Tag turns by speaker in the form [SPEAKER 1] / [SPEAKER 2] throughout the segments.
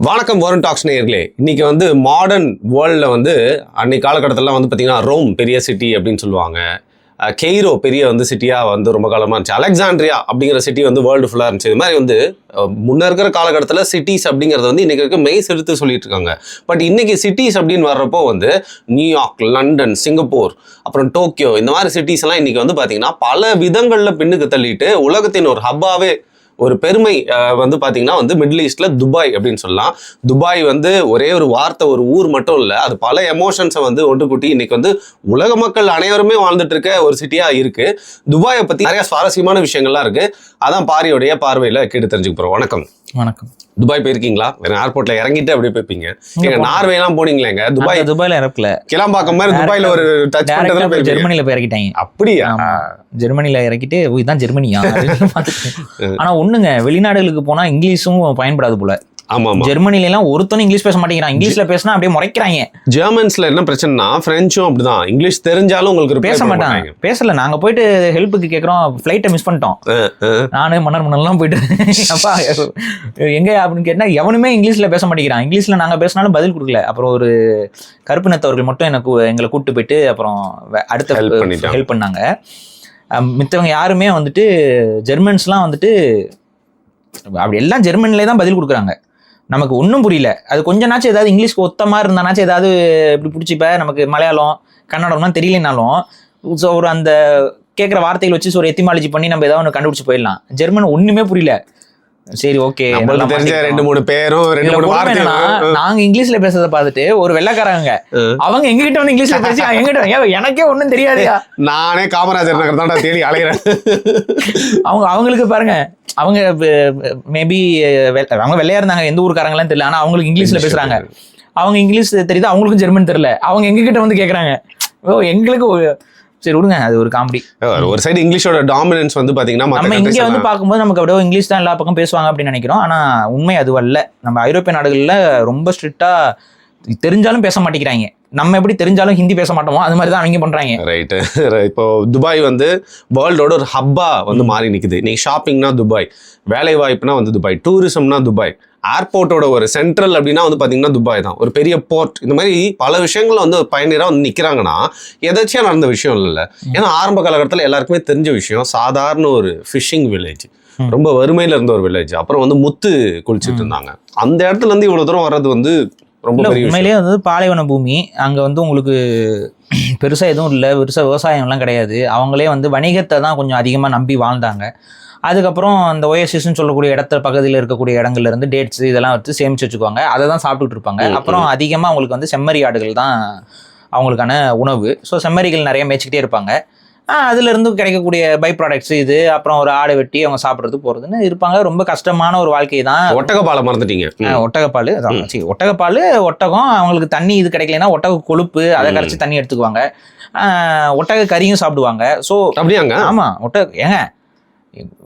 [SPEAKER 1] வணக்கம் வருண் டாக்ஸ் நேயர்களே. இன்னைக்கு வந்து மாடர்ன் வேர்ல்டில் வந்து அன்னைக்கு காலகட்டத்திலலாம் வந்து பார்த்தீங்கன்னா ரோம் பெரிய சிட்டி அப்படின்னு சொல்லுவாங்க. கெய்ரோ பெரிய வந்து சிட்டியாக வந்து ரொம்ப காலமாக இருந்துச்சு. அலெக்சாண்ட்ரியா அப்படிங்கிற சிட்டி வந்து வேர்ல்டு ஃபுல்லாக இருந்துச்சு. இது மாதிரி வந்து முன்ன இருக்கிற காலகட்டத்தில் சிட்டிஸ் அப்படிங்கிறது வந்து இன்றைக்கி இருக்க மெய்ஸ் எடுத்து சொல்லிட்டு இருக்காங்க. பட் இன்றைக்கி சிட்டிஸ் அப்படின்னு வர்றப்போ வந்து நியூயார்க், லண்டன், சிங்கப்பூர், அப்புறம் டோக்கியோ, இந்த மாதிரி சிட்டிஸ் எல்லாம் இன்றைக்கி வந்து பார்த்திங்கன்னா பல விதங்களில் பின்னுக்கு தள்ளிட்டு உலகத்தின் ஒரு ஹப்பாவே ஒரு பெருமை வந்து பார்த்தீங்கன்னா வந்து மிடில் ஈஸ்டில் துபாய் அப்படின்னு சொல்லலாம். துபாய் வந்து ஒரே ஒரு வார்த்தை, ஒரு ஊர் மட்டும் இல்லை, அது பல எமோஷன்ஸை வந்து ஒன்று கூட்டி இன்னைக்கு வந்து உலக மக்கள் அனைவருமே வாழ்ந்துட்டு இருக்க ஒரு சிட்டியாக இருக்குது. துபாயை பற்றி நிறைய சுவாரஸ்யமான விஷயங்கள்லாம் இருக்குது. அதான் பாரியோடைய பார்வையில் கேட்டு தெரிஞ்சுக்க போகிறோம். வணக்கம்.
[SPEAKER 2] வணக்கம்.
[SPEAKER 1] துபாய் போயிருக்கீங்களா? வேற ஏர்போர்ட்ல இறங்கிட்டு அப்படியே போய்ப்பீங்க. நீங்க நார்வே எல்லாம் போனீங்களேங்க? துபாயில இறக்கல, கிளம்பாக்கம் மாதிரி துபாயில ஒரு டச் பண்ணிட்டு
[SPEAKER 2] ஜெர்மனில போய் இறக்கிட்டாங்க.
[SPEAKER 1] அப்படியா?
[SPEAKER 2] ஜெர்மனில இறக்கிட்டு இதுதான் ஜெர்மனியா? ஆனா ஒண்ணுங்க, வெளிநாடுகளுக்கு போனா இங்கிலீஷும் பயன்படாது போல.
[SPEAKER 1] ஆமா,
[SPEAKER 2] ஜெர்மனில எல்லாம் ஒருத்தனும் இங்கிலீஷ் பேச மாட்டேங்கிறான். இங்கிலீஷ்ல பேசினா அப்படியே முறைக்கிறாங்க.
[SPEAKER 1] ஜெர்மன்ஸ்ல என்ன பிரச்சனைனா பிரெஞ்சும் அப்படிதான். இங்கிலீஷ் தெரிஞ்சாலும் உங்களுக்கு
[SPEAKER 2] பேச மாட்டாங்க. பேசல. நாங்க போயிட்டு ஹெல்ப்புக்கு கேட்கறோம், ஃபிளைட்டை மிஸ் பண்ணிட்டோம். நானு மன்னர்லாம் போயிட்டு அப்பா எங்க அப்படின்னு கேட்டா எவனுமே இங்கிலீஷ்ல பேச மாட்டேங்கிறான். இங்கிலீஷ்ல நாங்க பேசினாலும் பதில் கொடுக்கல. அப்புறம் ஒரு கருப்பினத்தவர்கள் மட்டும் எங்களை கூப்பிட்டு போயிட்டு அப்புறம் அடுத்த ஹெல்ப் பண்ணாங்க. மித்தவங்க யாருமே வந்துட்டு ஜெர்மன்ஸ்லாம் வந்துட்டு அப்படி எல்லாம் ஜெர்மனிலே தான் பதில் கொடுக்குறாங்க. நமக்கு ஒன்றும் புரியல. அது கொஞ்ச நாச்சும் ஏதாவது இங்கிலீஷ்க்கு ஒத்த மாதிரி இருந்தானாச்சும் ஏதாவது இப்படி பிடிச்சிப்ப நமக்கு மலையாளம் கன்னடம்லாம் தெரியலனாலும் ஸோ ஒரு அந்த கேட்குற வார்த்தைகள் வச்சு ஒரு எத்திமாலஜி பண்ணி நம்ம ஏதாவது ஒன்று கண்டுபிடிச்சி போயிடலாம். ஜெர்மன் ஒன்றுமே புரியல. சரி, ஓகே,
[SPEAKER 1] ரெண்டு மூணு பேரும்
[SPEAKER 2] நாங்க இங்கிலீஷ்ல பேசுறத பார்த்துட்டு ஒரு வெள்ளைக்காரங்க அவங்க எங்ககிட்ட வந்து இங்கிலீஷ்ல பேசி எங்கிட்ட எனக்கே ஒன்றும் தெரியாது.
[SPEAKER 1] நானே காமராஜர் நகர் தான்டா தேடி அலைகிறேன்.
[SPEAKER 2] அவங்களுக்கு பாருங்க, அவங்க மேபி அவங்க வெள்ளையா இருந்தாங்க, எந்த ஊருக்காரங்களாம் தெரியல. ஆனா அவங்களுக்கு இங்கிலீஷ்ல பேசுறாங்க. அவங்க இங்கிலீஷ் தெரியுது, அவங்களுக்கும் ஜெர்மன் தெரியல. அவங்க எங்ககிட்ட வந்து கேட்கறாங்க. எங்களுக்கு சரி விடுங்க, அது ஒரு காமெடி.
[SPEAKER 1] ஒரு சைடு இங்கிலீஷோட டாமினன்ஸ் வந்து பாத்தீங்கன்னா
[SPEAKER 2] நம்ம இங்க வந்து பார்க்கும்போது நமக்கு அப்படியே இங்கிலீஷ் தான் எல்லா பக்கம் பேசுவாங்க அப்படின்னு நினைக்கிறோம். ஆனா உண்மை அது அல்ல. நம்ம ஐரோப்பிய நாடுகள்ல ரொம்ப ஸ்ட்ரிக்டா தெரிஞ்சாலும் பேச மாட்டேங்கிறாங்க. நம்ம எப்படி தெரிஞ்சாலும் ஹிந்தி பேச மாட்டோமோ அது மாதிரி தான் அவங்க பண்றாங்க.
[SPEAKER 1] ரைட்டு. இப்போ துபாய் வந்து வேர்ல்டோட ஒரு ஹப்பா வந்து மாறி நிக்குது. நீங்க ஷாப்பிங்னா துபாய், வேலை வாய்ப்புனா வந்து துபாய், டூரிசம்னா துபாய், ஏர்போர்ட்டோட ஒரு சென்ட்ரல் அப்படின்னா வந்து பார்த்தீங்கன்னா துபாய் தான். ஒரு பெரிய போர்ட், இந்த மாதிரி பல விஷயங்கள் வந்து பயணியராக வந்து நிற்கிறாங்கன்னா எதாச்சியாக நடந்த விஷயம் இல்லை. ஏன்னா ஆரம்ப காலகட்டத்தில் எல்லாருக்குமே தெரிஞ்ச விஷயம், சாதாரண ஒரு ஃபிஷிங் வில்லேஜ், ரொம்ப வறுமையில் இருந்த ஒரு வில்லேஜ். அப்புறம் வந்து முத்து குளிச்சுட்டு இருந்தாங்க. அந்த இடத்துல இருந்து இவ்வளோ தூரம் வர்றது வந்து ரொம்ப பெரிய
[SPEAKER 2] உண்மையிலேயே வந்து பாலைவன பூமி. அங்கே வந்து உங்களுக்கு பெருசாக எதுவும் இல்லை, பெருசாக விவசாயம்லாம் கிடையாது. அவங்களே வந்து வணிகத்தை தான் கொஞ்சம் அதிகமாக நம்பி வாழ்ந்தாங்க. அதுக்கப்புறம் அந்த ஓஎஸ்எஸ்ன்னு சொல்லக்கூடிய இடத்துல பக்கத்தில் இருக்கக்கூடிய இடங்கள்ல இருந்து டேட்ஸ் இதெல்லாம் வச்சு சேமிச்சு வச்சுக்குவாங்க. அதை தான் சாப்பிட்டுட்டு இருப்பாங்க. அப்புறம் அதிகமாக அவங்களுக்கு வந்து செம்மறி ஆடுகள் தான் அவங்களுக்கான உணவு. ஸோ செம்மறிகள் நிறைய மேய்ச்சிக்கிட்டே இருப்பாங்க. அதுலேருந்து கிடைக்கக்கூடிய பை ப்ராடக்ட்ஸ் இது, அப்புறம் ஒரு ஆடை வெட்டி அவங்க சாப்பிட்றது போகிறதுன்னு இருப்பாங்க. ரொம்ப கஷ்டமான ஒரு வாழ்க்கை தான்.
[SPEAKER 1] ஒட்டகப்பாலை மறந்துட்டீங்க.
[SPEAKER 2] ஒட்டகப்பால், ஒட்டகப்பால், ஒட்டகம். அவங்களுக்கு தண்ணி இது கிடைக்கலன்னா ஒட்டக கொழுப்பு அதை கரைச்சி தண்ணி எடுத்துக்குவாங்க. ஒட்டக கறியும் சாப்பிடுவாங்க. ஸோ
[SPEAKER 1] அப்படியாங்க?
[SPEAKER 2] ஆமாம். ஏங்க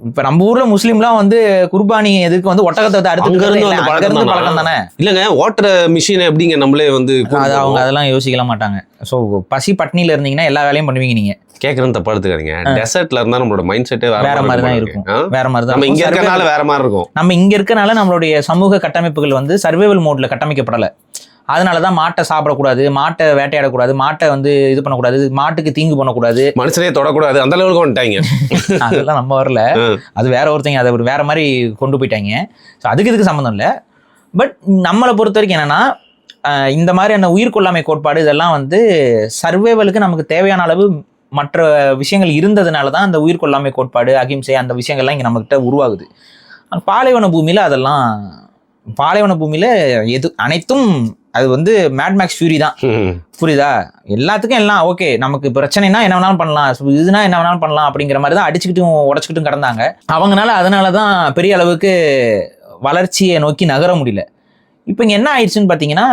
[SPEAKER 2] இப்ப நம்ம ஊர்ல முஸ்லீம்லாம் வந்து குர்பானி எதுக்கு வந்து ஒட்டகத்தை அடுத்து பழக்கம் தானே.
[SPEAKER 1] இல்லங்க, ஓட்டுற மிஷின் எப்படிங்க நம்மளே வந்து
[SPEAKER 2] அவங்க அதெல்லாம் யோசிக்கல மாட்டாங்க. ஸோ பசி பட்னியில இருந்தீங்கன்னா எல்லா வேலையும் பண்ணுவீங்க. நீங்க
[SPEAKER 1] கேட்கறது தப்பா எடுத்துக்காதீங்க. டெசர்ட்ல இருந்தா நம்மளோட மைண்ட் செட்டே வேற மாதிரி தான் இருக்கும்.
[SPEAKER 2] வேற மாதிரி தான்.
[SPEAKER 1] நம்ம இங்க இருக்கனால வேற மாதிரி இருக்கும்.
[SPEAKER 2] நம்ம இங்க இருக்கனால நம்மளுடைய சமூக கட்டமைப்புகள் வந்து சர்வைவல் மோட்ல கட்டமைக்கப்படலை. அதனாலதான் மாட்டை சாப்பிடக்கூடாது, மாட்டை வேட்டையாடக்கூடாது, மாட்டை வந்து இது பண்ணக்கூடாது, மாட்டுக்கு தீங்கு பண்ணக்கூடாது,
[SPEAKER 1] மனுஷனே தொடக்கூடாது, அந்த அளவுக்கு வந்துட்டாங்க.
[SPEAKER 2] அதெல்லாம் நம்ம வரல, அது வேற ஒருத்தங்க அதை வேற மாதிரி கொண்டு போயிட்டாங்க. ஸோ அதுக்கு இதுக்கு சம்மந்தம் இல்லை. பட் நம்மளை பொறுத்த வரைக்கும் என்னன்னா, இந்த மாதிரியான உயிர் கொள்ளாமை கோட்பாடு இதெல்லாம் வந்து சர்வைவலுக்கு நமக்கு தேவையான அளவு மற்ற விஷயங்கள் இருந்ததுனால தான் அந்த உயிர் கொள்ளாமை கோட்பாடு, அகிம்சை, அந்த விஷயங்கள்லாம் இங்கே நம்மகிட்ட உருவாகுது. பாலைவன பூமியில் அதெல்லாம் பாலைவன பூமியில எது அனைத்தும் அது வந்து மேட்மேக்ஸ் ஃபியூரி தான். புரியுதா? எல்லாத்துக்கும் எல்லாம் ஓகே, நமக்கு பிரச்சனைனா என்ன வேணாலும் பண்ணலாம், இதுனா என்ன வேணாலும் பண்ணலாம் அப்படிங்கிற மாதிரி தான் அடிச்சுக்கிட்டும் உடச்சுக்கிட்டும் கிடந்தாங்க. அதனால தான் பெரிய அளவுக்கு வளர்ச்சியை நோக்கி நகர முடியல. இப்போ இங்கே என்ன ஆயிடுச்சுன்னு பார்த்தீங்கன்னா,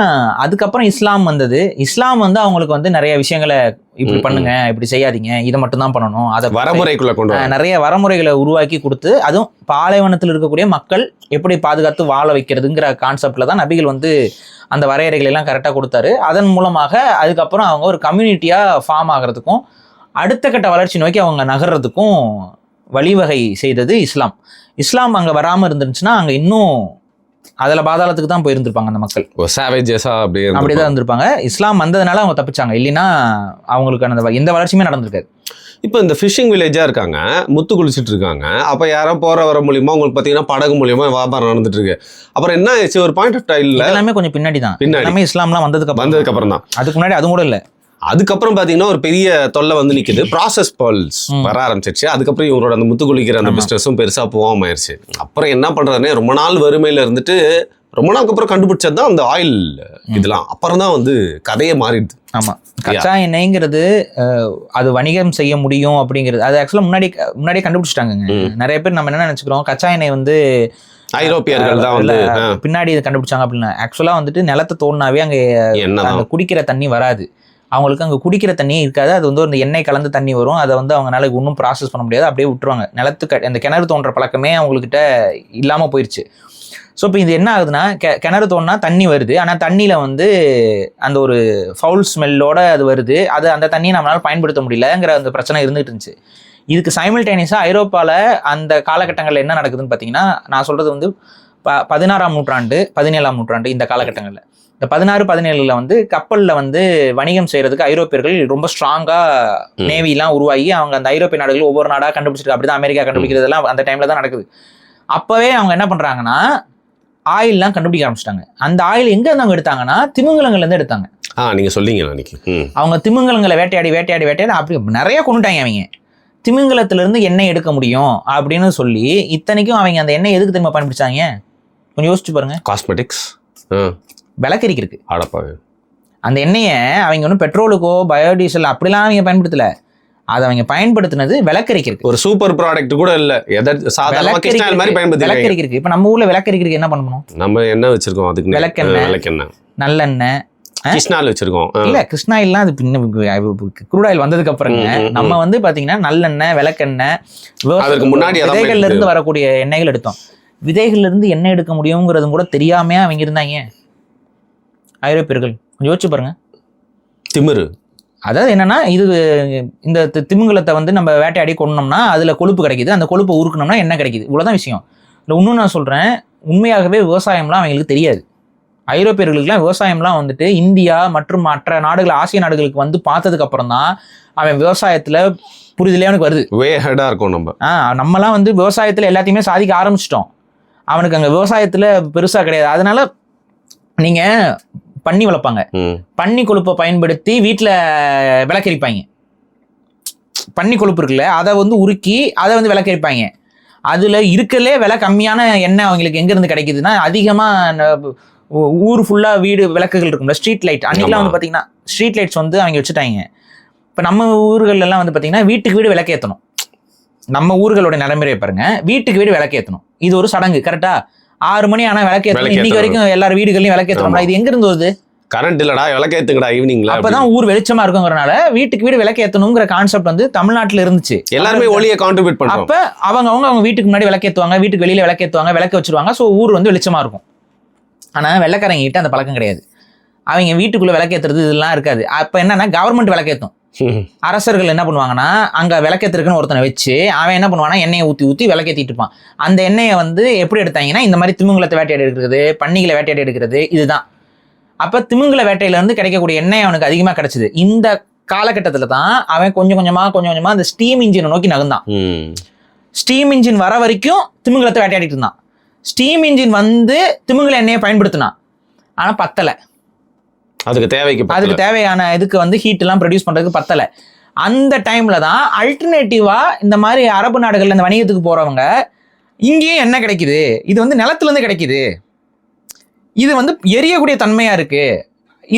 [SPEAKER 2] அதுக்கப்புறம் இஸ்லாம் வந்தது. இஸ்லாம் வந்து அவங்களுக்கு வந்து நிறைய விஷயங்களை இப்படி பண்ணுங்க, இப்படி செய்யாதீங்க, இதை மட்டும் தான் பண்ணணும், அதை
[SPEAKER 1] வரமுறைக்குள்ள கொண்டு
[SPEAKER 2] நிறைய வரமுறைகளை உருவாக்கி கொடுத்து, அதுவும் பாலைவனத்தில் இருக்கக்கூடிய மக்கள் எப்படி பாதுகாத்து வாழ வைக்கிறதுங்கிற கான்செப்ட்ல தான் நபிகள் வந்து அந்த வரையறைகளை எல்லாம் கரெக்டாக கொடுத்தாரு. அதன் மூலமாக அதுக்கப்புறம் அவங்க ஒரு கம்யூனிட்டியாக ஃபார்ம் ஆகிறதுக்கும் அடுத்த கட்ட வளர்ச்சி நோக்கி அவங்க நகர்றதுக்கும் வழிவகை செய்தது இஸ்லாம். இஸ்லாம் அங்கே வராமல் இருந்துச்சுன்னா அங்கே இன்னும் அதுல பாதாளத்துக்கு தான் போயிருந்திருப்பாங்க அந்த மக்கள்.
[SPEAKER 1] சேவேஜஸா
[SPEAKER 2] அப்படிதான் இருந்திருப்பாங்க. இஸ்லாம் வந்ததுனால அவங்க தப்பிச்சாங்க, இல்லைன்னா அவங்களுக்கான எந்த வளர்ச்சியுமே நடந்திருக்காது.
[SPEAKER 1] இப்போ இந்த ஃபிஷிங் வில்லேஜா இருக்காங்க, முத்து குளிச்சுட்டு இருக்காங்க. அப்ப யாரோ போற வர மூலியமா உங்களுக்கு பாத்தீங்கன்னா படகு மூலியமா வியாபாரம் நடந்துட்டு இருக்கு. அப்புறம் என்ன ஆயிடுச்சு, ஒரு பாயிண்ட் ஆஃப் டைம்ல
[SPEAKER 2] எல்லாமே கொஞ்சம் பின்னாடி தான், எல்லாமே இஸ்லாம்லாம் வந்ததுக்கு அப்புறம் தான். அதுக்கு முன்னாடி அது கூட இல்ல.
[SPEAKER 1] அதுக்கப்புறம் பாத்தீங்கன்னா ஒரு பெரிய தொல்லை வந்து நிக்குது, ப்ராசஸ் பால்ஸ் வர ஆரம்பிச்சிருச்சு. அதுக்கப்புறம் இவரோட அந்த முத்து குளிக்கிற அந்த பிசினஸும் பெருசா போகாம ஆயிடுச்சு. அப்புறம் என்ன பண்றாருன்னே ரொம்ப நாள் வறுமையில இருந்துட்டு ரொம்ப நாளுக்கு அப்புறம் கண்டுபிடிச்சது தான் அந்த ஆயில் இதெல்லாம். அப்புறம் தான் வந்து கதையே மாறிடுது.
[SPEAKER 2] ஆமா, கச்சா எண்ணெய்ங்கிறது அது வணிகம் செய்ய முடியும் அப்படிங்கிறது அது ஆக்சுவலா முன்னாடியே கண்டுபிடிச்சிட்டாங்க. நிறைய பேர் நம்ம என்ன நினைச்சுக்கிறோம், கச்சா எண்ணெய் வந்து
[SPEAKER 1] ஐரோப்பியர்கள் தான் வந்து
[SPEAKER 2] பின்னாடி இதை கண்டுபிடிச்சாங்க அப்படின்னா. ஆக்சுவலா வந்துட்டு நிலத்தை தோண்டினாவே அங்க குடிக்கிற தண்ணி வராது, அவங்களுக்கு அங்கே குடிக்கிற தண்ணியே இருக்காது. அது வந்து ஒரு எண்ணெய் கலந்து தண்ணி வரும், அதை வந்து அவங்களால ஒன்றும் ப்ராசஸ் பண்ண முடியாது, அப்படியே விட்டுருவாங்க. நிலத்துக்கு அந்த கிணறு தோன்ற பழக்கமே அவங்கக்கிட்ட இல்லாமல் போயிடுச்சு. ஸோ இப்போ இது என்ன ஆகுதுன்னா, கிணறு தோண்டினா தண்ணி வருது, ஆனால் தண்ணியில் வந்து அந்த ஒரு ஃபவுல் ஸ்மெல்லோட அது வருது, அது அந்த தண்ணியை நம்மளால் பயன்படுத்த முடியலங்கிற அந்த பிரச்சனை இருந்துகிட்டு இருந்துச்சு. இதுக்கு சைமல்டேனியஸாக ஐரோப்பாவில் அந்த காலகட்டங்களில் என்ன நடக்குதுன்னு பார்த்தீங்கன்னா, நான் சொல்கிறது வந்து 16ஆம் நூற்றாண்டு 17ஆம் நூற்றாண்டு இந்த காலகட்டங்களில், இந்த 16, 17ல் வந்து கப்பலில் வந்து வணிகம் செய்கிறதுக்கு ஐரோப்பியர்கள் ரொம்ப ஸ்ட்ராங்காக நேவிலாம் உருவாகி அவங்க அந்த ஐரோப்பிய நாடுகள் ஒவ்வொரு நாடாக கண்டுபிடிச்சிருக்கு. அப்படி தான் அமெரிக்கா கண்டுபிடிக்கிறதெல்லாம் அந்த டைமில் தான் நடக்குது. அப்போவே அவங்க என்ன பண்ணுறாங்கன்னா, ஆயில்லாம் கண்டுபிடிக்க ஆரம்பிச்சிட்டாங்க. அந்த ஆயில் எங்கேருந்து அவங்க எடுத்தாங்கன்னா திமிங்கலங்கள்லேருந்து எடுத்தாங்க.
[SPEAKER 1] நீங்கள் சொல்லிங்க அன்னைக்கு.
[SPEAKER 2] அவங்க திமிங்கலங்களை வேட்டையாடி அப்படி நிறைய கொண்டுட்டாங்க. அவங்க திமிங்கலத்திலேருந்து எண்ணெய் எடுக்க முடியும் அப்படின்னு சொல்லி, இத்தனைக்கும் அவங்க அந்த எண்ணெய் எதுக்கு திரும்ப பயன்படுத்தாங்க கொஞ்சம் யோசிச்சு பாருங்க.
[SPEAKER 1] காஸ்மெட்டிக்ஸ்,
[SPEAKER 2] விளக்கரிக்கு
[SPEAKER 1] அடப்பாங்க.
[SPEAKER 2] அந்த எண்ணெயை அவங்க ஒன்றும் பெட்ரோலுக்கோ பயோடீசல் அப்படிலாம் அவங்க பயன்படுத்தலை, அதை அவங்க பயன்படுத்தினது விளக்கரிக்கிறதுக்கு.
[SPEAKER 1] ஒரு சூப்பர் ப்ராடக்ட் கூட இல்ல,
[SPEAKER 2] விளக்கரிக்கிறதுக்கு. இப்ப நம்ம ஊர்ல விளக்கரிக்கிறதுக்கு என்ன பண்ணணும்,
[SPEAKER 1] நம்ம என்ன வச்சிருக்கோம், அதுக்கு
[SPEAKER 2] விளக்கெண்ணெய் நல்லெண்ணெய்
[SPEAKER 1] கிருஷ்ணாயில் வச்சிருக்கோம்.
[SPEAKER 2] இல்ல கிருஷ்ணா இல்ல, அது க்ரூட் ஆயில் வந்ததுக்கு அப்புறம் நம்ம வந்து பாத்தீங்கன்னா நல்லெண்ணெய் விளக்கெண்ணெய்
[SPEAKER 1] முன்னாடி
[SPEAKER 2] விதைகள்ல இருந்து வரக்கூடிய எண்ணெய்கள் எடுத்தோம். விதைகள்ல இருந்து எண்ணெய் எடுக்க முடியுங்கிறதும் கூட தெரியாம அவங்க இருந்தாங்க ஐரோப்பியர்கள். யோசிச்சு பாருங்க, திமிரு. அதாவது என்னன்னா, இது இந்த திமிங்கலத்தை வந்து நம்ம வேட்டையாடி கொண்டோம்னா அதுல கொழுப்பு கிடைக்குது, அந்த கொழுப்பை உருக்கணும்னா என்ன கிடைக்குது, இவ்வளவுதான் விஷயம். இல்லை இன்னும் நான் சொல்றேன், உண்மையாகவே விவசாயம்லாம் அவங்களுக்கு தெரியாது. ஐரோப்பியர்களுக்குலாம் விவசாயம்லாம் வந்துட்டு இந்தியா மற்றும் மற்ற நாடுகள், ஆசிய நாடுகளுக்கு வந்து பார்த்ததுக்கு அப்புறம் தான் அவன் விவசாயத்துல புரிதலே அவனுக்கு வருது.
[SPEAKER 1] இருக்கும்.
[SPEAKER 2] நம்மலாம் வந்து விவசாயத்துல எல்லாத்தையுமே சாதிக்க ஆரம்பிச்சிட்டோம், அவனுக்கு அங்க விவசாயத்துல பெருசா கிடையாது. அதனால நீங்க பண்ணி வளர்ப்பாங்க, பண்ணி கொழுப்பை பயன்படுத்தி வீட்டில் விளக்கரிப்பாங்க. பண்ணி கொழுப்பு இருக்குல்ல, அதை வந்து உருக்கி அதை வந்து விளக்கரிப்பாங்க. அதில் இருக்கலே விலை கம்மியான எண்ணெய் அவங்களுக்கு எங்கேருந்து கிடைக்குதுன்னா, அதிகமாக ஊர் ஃபுல்லாக வீடு விளக்குகள் இருக்கும்ல, ஸ்ட்ரீட் லைட். அன்றைக்கெலாம் வந்து பார்த்தீங்கன்னா ஸ்ட்ரீட் லைட்ஸ் வந்து அவங்க வச்சுட்டாங்க. இப்போ நம்ம ஊர்களெல்லாம் வந்து பார்த்தீங்கன்னா வீட்டுக்கு வீடு விளக்கேற்றணும். நம்ம ஊர்களோட நடைமுறையை பாருங்க, வீட்டுக்கு வீடு விளக்கேற்றணும், இது ஒரு சடங்கு. கரெக்டாக 6 மணி ஆனால் விளக்கேற்றணும். இன்னைக்கு வரைக்கும் எல்லாரும் வீடுகளையும் விளக்கேற்றணும்ல, இது எங்க இருந்து வருது?
[SPEAKER 1] கரண்ட் இல்லடா, விளக்கேத்துங்கடா ஈவினிங்ல,
[SPEAKER 2] அப்பதான் ஊர் வெளிச்சமா இருக்குங்கிறனால வீட்டுக்கு வீடு விளக்கேற்றணுங்கிற கான்செப்ட் வந்து தமிழ்நாட்டுல இருந்துச்சு.
[SPEAKER 1] எல்லாருமே ஒளியை கான்ட்ரிபியூட் பண்றாங்க.
[SPEAKER 2] அப்ப அவங்க வீட்டுக்கு முன்னாடி விளக்கேற்றுவாங்க, வீட்டுக்கு வெளியில விளக்கேற்றுவாங்க, விளக்க வச்சிருவாங்க. ஸோ ஊர் வந்து வெளிச்சமா இருக்கும். ஆனா வெள்ளைக்காரங்க கிட்ட அந்த பழக்கம் கிடையாது. அவங்க வீட்டுக்குள்ள விளக்கேற்றுறது இதெல்லாம் இருக்காது. அப்ப என்னன்னா கவர்மெண்ட் விளக்கேற்றும். அரசர்கள் என்ன பண்ணுவாங்கன்னா, அங்க விளக்கேற்றுக்குன்னு ஒருத்தனை வச்சு அவன் என்ன பண்ணுவானா எண்ணெயை ஊற்றி விளக்கேற்றிட்டு இருப்பான். அந்த எண்ணெயை வந்து எப்படி எடுத்தாங்கன்னா, இந்த மாதிரி திமிங்கலத்தை வேட்டையாடி எடுக்கிறது, பன்னிகளை வேட்டையாடி எடுக்கிறது, இதுதான். அப்ப திமிங்கல வேட்டையில இருந்து கிடைக்கக்கூடிய எண்ணெய் அவனுக்கு அதிகமா கிடைச்சது. இந்த காலகட்டத்துல தான் அவன் கொஞ்சம் கொஞ்சமா அந்த ஸ்டீம் இன்ஜினை நோக்கி நகர்ந்தான். ஸ்டீம் இன்ஜின் வர வரைக்கும் திமிங்கலத்தை வேட்டையாடிட்டு இருந்தான். ஸ்டீம் இன்ஜின் வந்து திமிங்கல எண்ணெயை பயன்படுத்தினான், ஆனா பத்தலை. அதுக்கு தேவையான இதுக்கு வந்து ஹீட் எல்லாம் ப்ரொடியூஸ் பண்றதுக்கு பத்தலை. அந்த டைம்ல தான் அல்டர்னேட்டிவா இந்த மாதிரி அரபு நாடுகள்ல இந்த வணிகத்துக்கு போறவங்க, இங்கேயும் எண்ணெய் கிடைக்குது, இது வந்து நிலத்துல இருந்து கிடைக்குது, இது வந்து எரியக்கூடிய தன்மையா இருக்கு,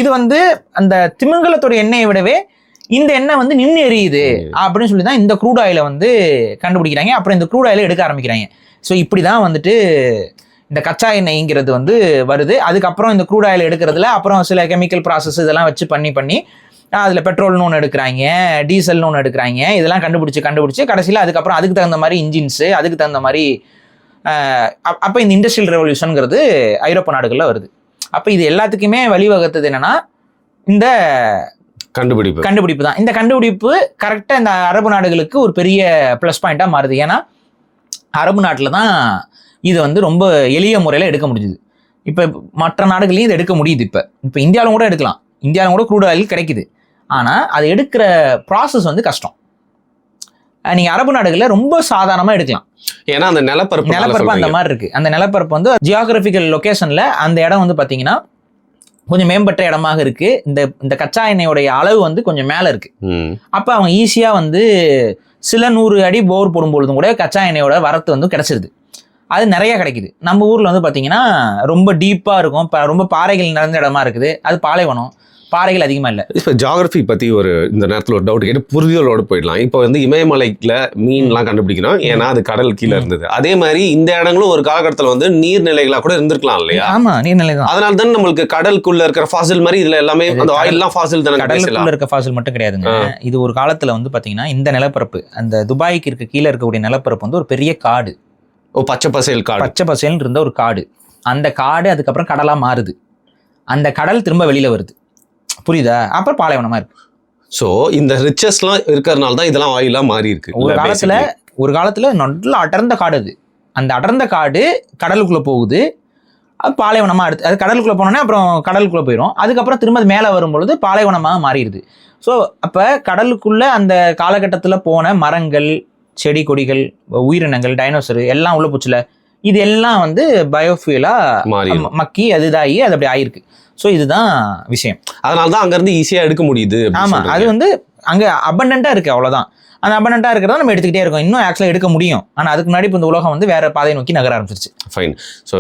[SPEAKER 2] இது வந்து அந்த திமிங்கலத்தோட எண்ணெயை விடவே இந்த எண்ணெய் வந்து நின்று எரியுது அப்படின்னு சொல்லி தான் இந்த க்ரூட் ஆயிலை வந்து கண்டுபிடிக்கிறாங்க. அப்புறம் இந்த க்ரூட் ஆயிலை எடுக்க ஆரம்பிக்கிறாங்க. ஸோ இப்படி தான் வந்துட்டு இந்த கச்சா எண்ணெய்ங்கிறது வந்து வருது. அதுக்கப்புறம் இந்த க்ரூட் ஆயில் எடுக்கிறதுல அப்புறம் சில கெமிக்கல் ப்ராசஸ் இதெல்லாம் வச்சு பண்ணி அதில் பெட்ரோல்னு ஒன்று எடுக்கிறாங்க, டீசல்னு ஒன்று எடுக்கிறாங்க. இதெல்லாம் கண்டுபிடிச்சி கடைசியில் அதுக்கப்புறம் அதுக்கு தகுந்த மாதிரி இன்ஜின்ஸு, அதுக்கு தகுந்த மாதிரி அப்போ இந்த இண்டஸ்ட்ரியல் ரெவல்யூஷனுங்கிறது ஐரோப்பா நாடுகளில் வருது. அப்போ இது எல்லாத்துக்குமே வழிவகுத்தது என்னன்னா இந்த கண்டுபிடிப்பு தான். இந்த கண்டுபிடிப்பு கரெக்டாக இந்த அரபு நாடுகளுக்கு ஒரு பெரிய ப்ளஸ் பாயிண்டாக மாறுது. ஏன்னா அரபு நாட்டில் தான் இது வந்து ரொம்ப எளிய முறையில் எடுக்க முடிஞ்சுது. இப்போ மற்ற நாடுகளையும் இது எடுக்க முடியுது. இப்போ இந்தியாவிலும் கூட எடுக்கலாம். இந்தியாவிலும் கூட க்ரூட் ஆயில் கிடைக்குது. ஆனால் அது எடுக்கிற ப்ராசஸ் வந்து கஷ்டம். நீங்கள் அரபு நாடுகளில் ரொம்ப சாதாரணமாக எடுக்கலாம்.
[SPEAKER 1] ஏன்னா அந்த நிலப்பரப்பு
[SPEAKER 2] அந்த மாதிரி இருக்கு. அந்த நிலப்பரப்பு வந்து ஜியோகிராபிக்கல் லொகேஷன்ல அந்த இடம் வந்து பார்த்தீங்கன்னா கொஞ்சம் மேம்பட்ட இடமாக இருக்கு. இந்த கச்சா எண்ணெயோடைய அளவு வந்து கொஞ்சம் மேலே இருக்கு. அப்போ அவங்க ஈஸியாக வந்து சில 100 அடி போர் போடும் பொழுதும் கூட கச்சா எண்ணெயோட வரத்து வந்து கிடைச்சிருது. அது நிறைய கிடைக்குது. நம்ம ஊரில் வந்து பார்த்தீங்கன்னா ரொம்ப டீப்பாக இருக்கும், ரொம்ப பாறைகள் நிறைந்த இடமா இருக்குது. அது பாலைவனம், பாறைகள் அதிகமாக இல்லை.
[SPEAKER 1] இப்போ ஜியாகிரபி பற்றி இந்த நேரத்தில் ஒரு டவுட் கேட்டு புரிதலோடு போயிடலாம். இப்போ வந்து இமயமலையில் மீன்லாம் கண்டுபிடிக்கணும், ஏன்னா அது கடல் கீழே இருந்தது. அதே மாதிரி இந்த இடங்களும் ஒரு காலகட்டத்தில் வந்து நீர்நிலைகளாக கூட இருந்திருக்கலாம் இல்லையா?
[SPEAKER 2] ஆமாம், நீர்நிலை தான்.
[SPEAKER 1] அதனால தான் நம்மளுக்கு கடலுக்குள்ள இருக்கிற ஃபாசில் மாதிரி இதில் எல்லாமே அந்த ஆயில்லாம் ஃபாசில் தானே.
[SPEAKER 2] கடலுக்குள்ள இருக்க ஃபாசில் மட்டும் கிடையாதுங்க. இது ஒரு காலத்தில் வந்து பார்த்தீங்கன்னா இந்த நிலப்பரப்பு, அந்த துபாய்க்கு இருக்க கீழே இருக்கக்கூடிய நிலப்பரப்பு வந்து ஒரு பெரிய காடு.
[SPEAKER 1] பச்சை பசேல் காடு,
[SPEAKER 2] பச்சை பசேல் இருந்த ஒரு காடு. அந்த காடு அதுக்கப்புறம் கடலாக மாறுது. அந்த கடல் திரும்ப வெளியில் வருது, புரியுதா? அப்புறம் பாலைவனமாக இருக்கு.
[SPEAKER 1] ஸோ இந்த ரிச்சஸ்லாம் இருக்கிறதுனால தான் இதெல்லாம் ஆயிலாக மாறி இருக்கு.
[SPEAKER 2] ஒரு காலத்தில் நல்ல அடர்ந்த காடு அது. அந்த அடர்ந்த காடு கடலுக்குள்ளே போகுது, அது பாலைவனமாக அடுத்து அது கடலுக்குள்ளே போனோன்னே அப்புறம் கடலுக்குள்ளே போயிடும். அதுக்கப்புறம் திரும்ப அது மேலே வரும்பொழுது பாலைவனமாக மாறிடுது. ஸோ அப்போ கடலுக்குள்ளே அந்த காலகட்டத்தில் போன மரங்கள், செடி கொடிகள், உயிரினங்கள், டைனோசரு எல்லாம் உள்ள போச்சுல, இது எல்லாம் வந்து பயோஃபியூலாக மக்கி அது இதாகி அது அப்படி ஆயிருக்கு. ஸோ இதுதான் விஷயம்.
[SPEAKER 1] அதனால தான் அங்கேருந்து ஈஸியாக எடுக்க முடியுது.
[SPEAKER 2] ஆமாம், அது வந்து அங்கே அபண்டண்ட்டாக இருக்குது, அவ்வளோதான். அந்த அபண்டண்ட்டாக இருக்கிறத நம்ம எடுத்துக்கிட்டே இருக்கோம். இன்னும் ஆக்சுவலாக எடுக்க முடியும். ஆனால் அதுக்கு முன்னாடி இப்போ இந்த உலகம் வந்து வேற பாதையை நோக்கி நகர ஆரம்பிச்சிருச்சு.
[SPEAKER 1] ஃபைன். ஸோ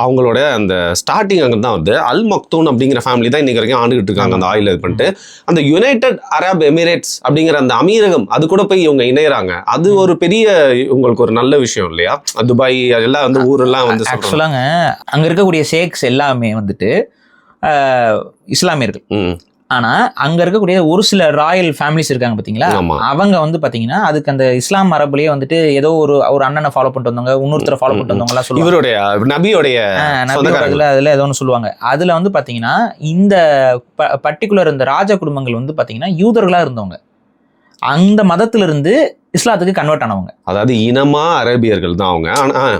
[SPEAKER 1] அவங்களோட அந்த ஸ்டார்டிங் அங்கே தான் வந்து அல் மக்தூன் அப்படிங்கிற ஃபேமிலி தான் இன்னைக்கு வரைக்கும் ஆண்டுகிட்டு இருக்காங்க அந்த ஆயில் இது பண்ணிட்டு. அந்த யுனைடெட் அரப் எமிரேட்ஸ் அப்படிங்கிற அந்த அமீரகம் அது கூட போய் இவங்க இணையறாங்க. அது ஒரு பெரிய உங்களுக்கு ஒரு நல்ல விஷயம் இல்லையா? துபாய் எல்லாம் வந்து ஊரெல்லாம் வந்து
[SPEAKER 2] ஆக்சுவலாங்க அங்கே இருக்கக்கூடிய ஷேக்ஸ் எல்லாமே வந்துட்டு இஸ்லாமியர்கள். ஆனால் அங்கே இருக்கக்கூடிய ஒரு சில ராயல் ஃபேமிலிஸ் இருக்காங்க பார்த்தீங்களா, அவங்க வந்து பார்த்தீங்கன்னா அதுக்கு அந்த இஸ்லாம் மரபுலேயே வந்துட்டு ஏதோ ஒரு அண்ணனை ஃபாலோ பண்ணிட்டு வந்தவங்க, இன்னொருத்தரை ஃபாலோ பண்ணிட்டு வந்தவங்கலாம் சொல்லுவாங்க.
[SPEAKER 1] இவருடைய நபியோடைய
[SPEAKER 2] அதில் ஏதோ ஒன்று சொல்லுவாங்க. அதில் வந்து பார்த்தீங்கன்னா இந்த பர்டிகுலர் இந்த ராஜ குடும்பங்கள் வந்து பார்த்தீங்கன்னா யூதர்களாக இருந்தவங்க, அந்த மதத்திலிருந்து இஸ்லாத்துக்கு கன்வெர்ட் ஆனவங்க.
[SPEAKER 1] அதாவது இனமா அரேபியர்கள் தான் அவங்க. ஆனால்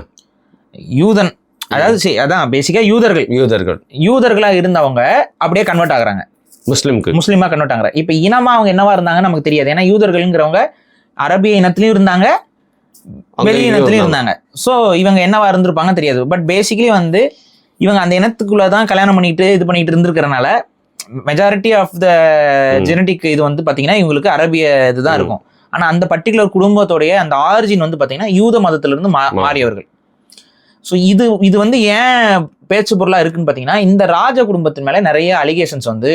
[SPEAKER 2] யூதன், அதாவது அதான் பேசிக்கா யூதர்களாக இருந்தவங்க அப்படியே கன்வெர்ட் ஆகுறாங்க, முஸ்லீமா கன்வெர்ட் ஆகுறாங்க. இப்போ இனமா அவங்க என்னவா இருந்தாங்கன்னு நமக்கு தெரியாது. ஏன்னா யூதர்கள்ங்கிறவங்க அரபிய இனத்திலையும் இருந்தாங்க, வெளி இனத்திலையும் இருந்தாங்க. ஸோ இவங்க என்னவா இருந்திருப்பாங்கன்னு தெரியாது. பட் பேசிக்கலி வந்து இவங்க அந்த இனத்துக்குள்ளதான் கல்யாணம் பண்ணிட்டு இது பண்ணிட்டு இருந்திருக்கிறனால மெஜாரிட்டி ஆஃப் த ஜெனட்டிக் இது வந்து பார்த்தீங்கன்னா இவங்களுக்கு அரபிய இதுதான் இருக்கும். ஆனால் அந்த பர்டிகுலர் குடும்பத்தோடைய அந்த ஆரிஜின் வந்து பார்த்தீங்கன்னா யூத மதத்திலிருந்து மாறியவர்கள். ஸோ இது வந்து ஏன் பேச்சு பொருளாக இருக்குன்னு பார்த்தீங்கன்னா இந்த ராஜ குடும்பத்தின் மேலே நிறைய அலிகேஷன்ஸ் வந்து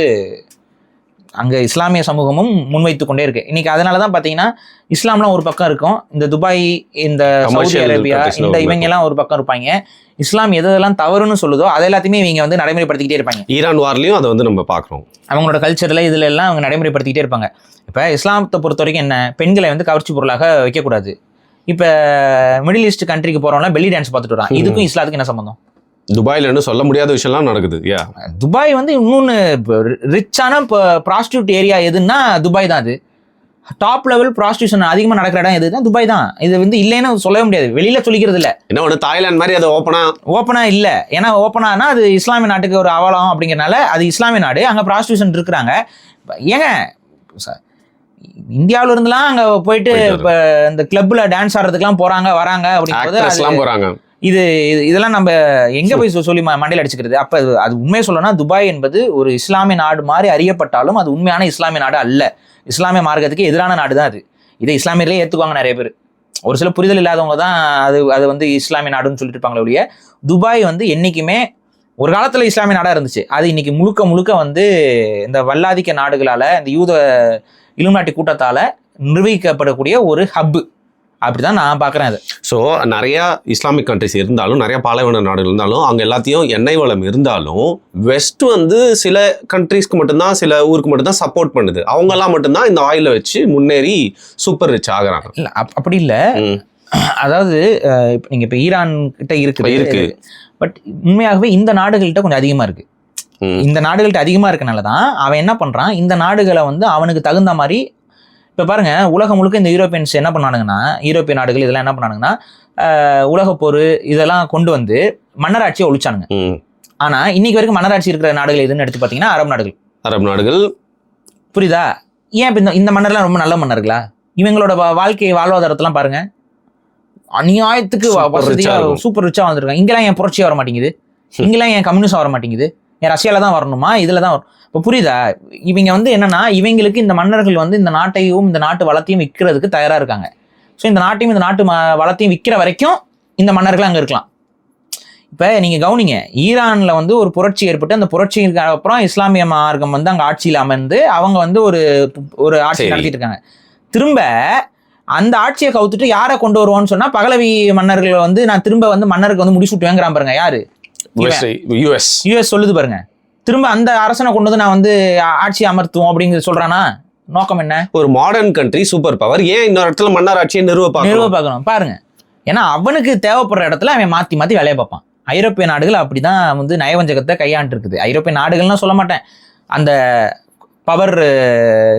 [SPEAKER 2] அங்கே இஸ்லாமிய சமூகமும் முன்வைத்து கொண்டே இருக்கு இன்னைக்கு. அதனால தான் பார்த்தீங்கன்னா இஸ்லாம்லாம் ஒரு பக்கம் இருக்கும், இந்த துபாய், இந்த சவுதி அரேபியா, இந்த இவங்க எல்லாம் ஒரு பக்கம் இருப்பாங்க. இஸ்லாம் எதெல்லாம் தவறுன்னு சொல்லுதோ அதை எல்லாத்தையுமே இவங்க வந்து நடைமுறைப்படுத்திக்கிட்டே இருப்பாங்க.
[SPEAKER 1] ஈரான் வார்லையும் அதை வந்து நம்ம பார்க்குறோம்.
[SPEAKER 2] அவங்களோட கல்ச்சரில் இதில் எல்லாம் அவங்க நடைமுறைப்படுத்திக்கிட்டே இருப்பாங்க. இப்போ இஸ்லாமத்தை பொறுத்த வரைக்கும் என்ன, பெண்களை வந்து கவர்ச்சி பொருளாக வைக்கக்கூடாது. இப்போ மிடில் ஈஸ்ட் கண்ட்ரிக்கு போகிறவங்களாம் பெல்லி டான்ஸ் பார்த்துட்டு வரான். இதுக்கும் இஸ்லாத்துக்கு என்ன சம்பந்தம்?
[SPEAKER 1] துபாயில சொல்ல முடியாத விஷயம்லாம் நடக்குது.
[SPEAKER 2] துபாய் வந்து இன்னொன்று ரிச்சான ப்ராஸ்டியூட் ஏரியா எதுன்னா துபாய் தான். அது டாப் லெவல் ப்ராஸ்டியூஷன் அதிகமாக நடக்கிற இடம் எதுனா துபாய் தான். இது வந்து இல்லைன்னு சொல்லவே முடியாது, வெளியில சொல்லிக்கிறது இல்லை.
[SPEAKER 1] என்ன ஒன்று தாய்லாந்து மாதிரி அது ஓப்பனா இல்லை. ஏன்னா ஓப்பனானா அது இஸ்லாமிய நாட்டுக்கு ஒரு அவலம் அப்படிங்கிறனால அது இஸ்லாமிய நாடு, அங்கே ப்ராஸ்டியூஷன் இருக்கிறாங்க. ஏங்க இந்தியாவில இருந்துலாம் அங்கே போயிட்டு இப்போ இந்த கிளப்ல டான்ஸ் ஆடுறதுக்குலாம் போறாங்க வராங்க அப்படிங்கிறது இதெல்லாம் நம்ம எங்க போய் சொல்லி மண்டையில் அடிச்சுக்கிறது? அப்ப அது உண்மையை சொல்லணும்னா துபாய் என்பது ஒரு இஸ்லாமிய நாடு மாதிரி அறியப்பட்டாலும் அது உண்மையான இஸ்லாமிய நாடு அல்ல. இஸ்லாமிய மார்க்கத்துக்கு எதிரான நாடு தான் அது. இதை இஸ்லாமியர்களே ஏற்றுக்குவாங்க நிறைய பேர். ஒரு சில புரிதல் இல்லாதவங்க தான் அது வந்து இஸ்லாமிய நாடுன்னு சொல்லிட்டு இருப்பாங்களே ஒழிய, துபாய் வந்து என்னைக்குமே ஒரு காலத்துல இஸ்லாமிய நாடா இருந்துச்சு. அது இன்னைக்கு முழுக்க வந்து இந்த வல்லாதிக்க நாடுகளால, இந்த யூத இலுமினாட்டி கூட்டத்தால நிர்வகிக்கப்படக்கூடிய ஒரு ஹப்பு. அப்படிதான் நான் பார்க்குறேன் அது. ஸோ நிறையா இஸ்லாமிக் கண்ட்ரிஸ் இருந்தாலும், நிறையா பாலைவன நாடுகள் இருந்தாலும், அங்கே எல்லாத்தையும் எண்ணெய் வளம் இருந்தாலும் வெஸ்ட் வந்து சில கண்ட்ரிஸ்க்கு மட்டும்தான், சில ஊருக்கு மட்டும்தான் சப்போர்ட் பண்ணுது. அவங்கெல்லாம் மட்டும்தான் இந்த ஆயிலை வச்சு முன்னேறி சூப்பர் ரிச் ஆகுறாங்க.
[SPEAKER 2] இல்லை அப்படி இல்லை. அதாவது நீங்கள் இப்போ ஈரான் கிட்ட இருக்கு, பட் உண்மையாகவே இந்த நாடுகள்கிட்ட கொஞ்சம் அதிகமாக இருக்கு. இந்த நாடுகள்கிட்ட அதிகமாக இருக்கனால தான் அவன் என்ன பண்ணுறான், இந்த நாடுகளை வந்து அவனுக்கு தகுந்த மாதிரி. இப்போ பாருங்க, உலகம் முழுக்க இந்த யூரோப்பியன்ஸ் என்ன பண்ணானுங்கன்னா, யூரோப்பிய நாடுகள் இதெல்லாம் என்ன பண்ணானுங்கன்னா, உலகப்போர் இதெல்லாம் கொண்டு வந்து மன்னராட்சியை ஒழிச்சானுங்க. ஆனா இன்னைக்கு வரைக்கும் மன்னராட்சி இருக்கிற நாடுகள் எதுன்னு எடுத்து பாத்தீங்கன்னா அரபு நாடுகள். புரியுதா? ஏன் இப்ப இந்த மன்னர்லாம் ரொம்ப நல்ல மன்னர்களா? இவங்களோட வாழ்வாதாரத்தெல்லாம் பாருங்க, அநியாயத்துக்கு வசதியா சூப்பர் ரிச்சா வந்திருக்காங்க. இங்கெல்லாம் ஏன் புரட்சியா வர மாட்டேங்குது? இங்கெல்லாம் ஏன் கம்யூனிஸ்ட் வர மாட்டேங்குது? ஏன் ரஷ்யால தான் வரணுமா? இதுல தான் வரும். இப்போ புரியுதா? இவங்க வந்து என்னன்னா, இவங்களுக்கு இந்த மன்னர்கள் வந்து இந்த நாட்டையும் இந்த நாட்டு வளத்தையும் விற்கிறதுக்கு தயாரா இருக்காங்க. ஸோ இந்த நாட்டையும் இந்த நாட்டு வளத்தையும் விற்கிற வரைக்கும் இந்த மன்னர்கள் அங்க இருக்கலாம். இப்ப நீங்க கவனிங்க, ஈரான்ல வந்து ஒரு புரட்சி ஏற்பட்டு அந்த புரட்சிக்கு அப்புறம் இஸ்லாமிய மார்க்கம் வந்து அங்க ஆட்சியில் அமர்ந்து அவங்க வந்து ஒரு ஆட்சி நடத்திட்டு இருக்காங்க. திரும்ப அந்த ஆட்சியை கவுத்துட்டு யாரை கொண்டு வருவோம்னு சொன்னா பகலவி மன்னர்கள் வந்து நான் திரும்ப வந்து மன்னருக்கு வந்து முடிசூட்டுவேங்கிறான் பாருங்க. யாரு? யுஎஸ் சொல்லுது பாருங்க. திரும்ப அந்த அரசனை கொண்டு வந்து நான் வந்து ஆட்சி அமர்த்துவோம் அப்படிங்கிறது சொல்றானா? நோக்கம் என்ன? ஒரு
[SPEAKER 1] மாடர்ன் கண்ட்ரி சூப்பர் பவர் ஏன் இன்னொரு இடத்துல மன்னர் ஆட்சியை நிறுவ
[SPEAKER 2] பார்க்கணும் பாருங்க. ஏன்னா அவனுக்கு தேவைப்படுற இடத்துல அவன் மாத்தி மாத்தி வேலையை பார்ப்பான். ஐரோப்பிய நாடுகள் அப்படிதான் வந்து நயவஞ்சகத்தை கையாண்டு இருக்குது. ஐரோப்பிய நாடுகள்லாம் சொல்ல மாட்டேன், அந்த பவர்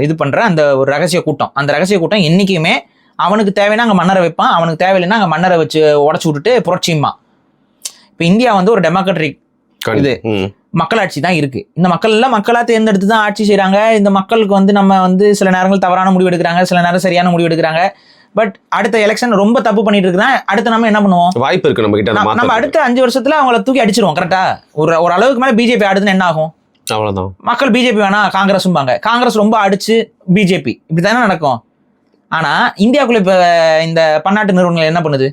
[SPEAKER 2] இது பண்ற அந்த ஒரு ரகசிய கூட்டம், அந்த ரகசிய கூட்டம் என்னைக்குமே அவனுக்கு தேவைன்னா அங்கே மன்னரை வைப்பான், அவனுக்கு தேவையில்லைன்னா அங்கே மன்னரை வச்சு உடச்சு விட்டுட்டு புரட்சியுமா. இப்போ இந்தியா வந்து ஒரு டெமோக்ராட்டிக் இது மக்களாட்சி தான் இருக்கு. இந்த மக்கள் எல்லாம் மக்களா தேர்ந்தெடுத்து தான் ஆட்சி செய்யறாங்க. இந்த மக்களுக்கு வந்து நம்ம வந்து சில நேரங்கள் தவறான முடிவு எடுக்கிறாங்க, சில நேரம் சரியான முடிவு எடுக்கிறாங்க. பட் அடுத்த எலெக்ஷன் ரொம்ப தப்பு பண்ணிட்டு இருக்கிறேன், அடுத்து நம்ம என்ன பண்ணுவோம்?
[SPEAKER 1] வாய்ப்பு இருக்கு நம்ம கிட்ட.
[SPEAKER 2] நம்ம அடுத்த 5 வருஷத்துல அவங்கள தூக்கி அடிச்சிருவோம். கரெக்டா? ஒரு அளவுக்கு மேல பிஜேபி ஆடுதுன்னு என்ன ஆகும்?
[SPEAKER 1] அவ்வளவுதான்.
[SPEAKER 2] மக்கள் பிஜேபி வேணா காங்கிரஸும் பாங்க, காங்கிரஸ் ரொம்ப அடிச்சு பிஜேபி, இப்படித்தானே நடக்கும். ஆனா இந்தியாவுக்குள்ள இப்ப இந்த பன்னாட்டு நிறுவனங்கள் என்ன பண்ணுது?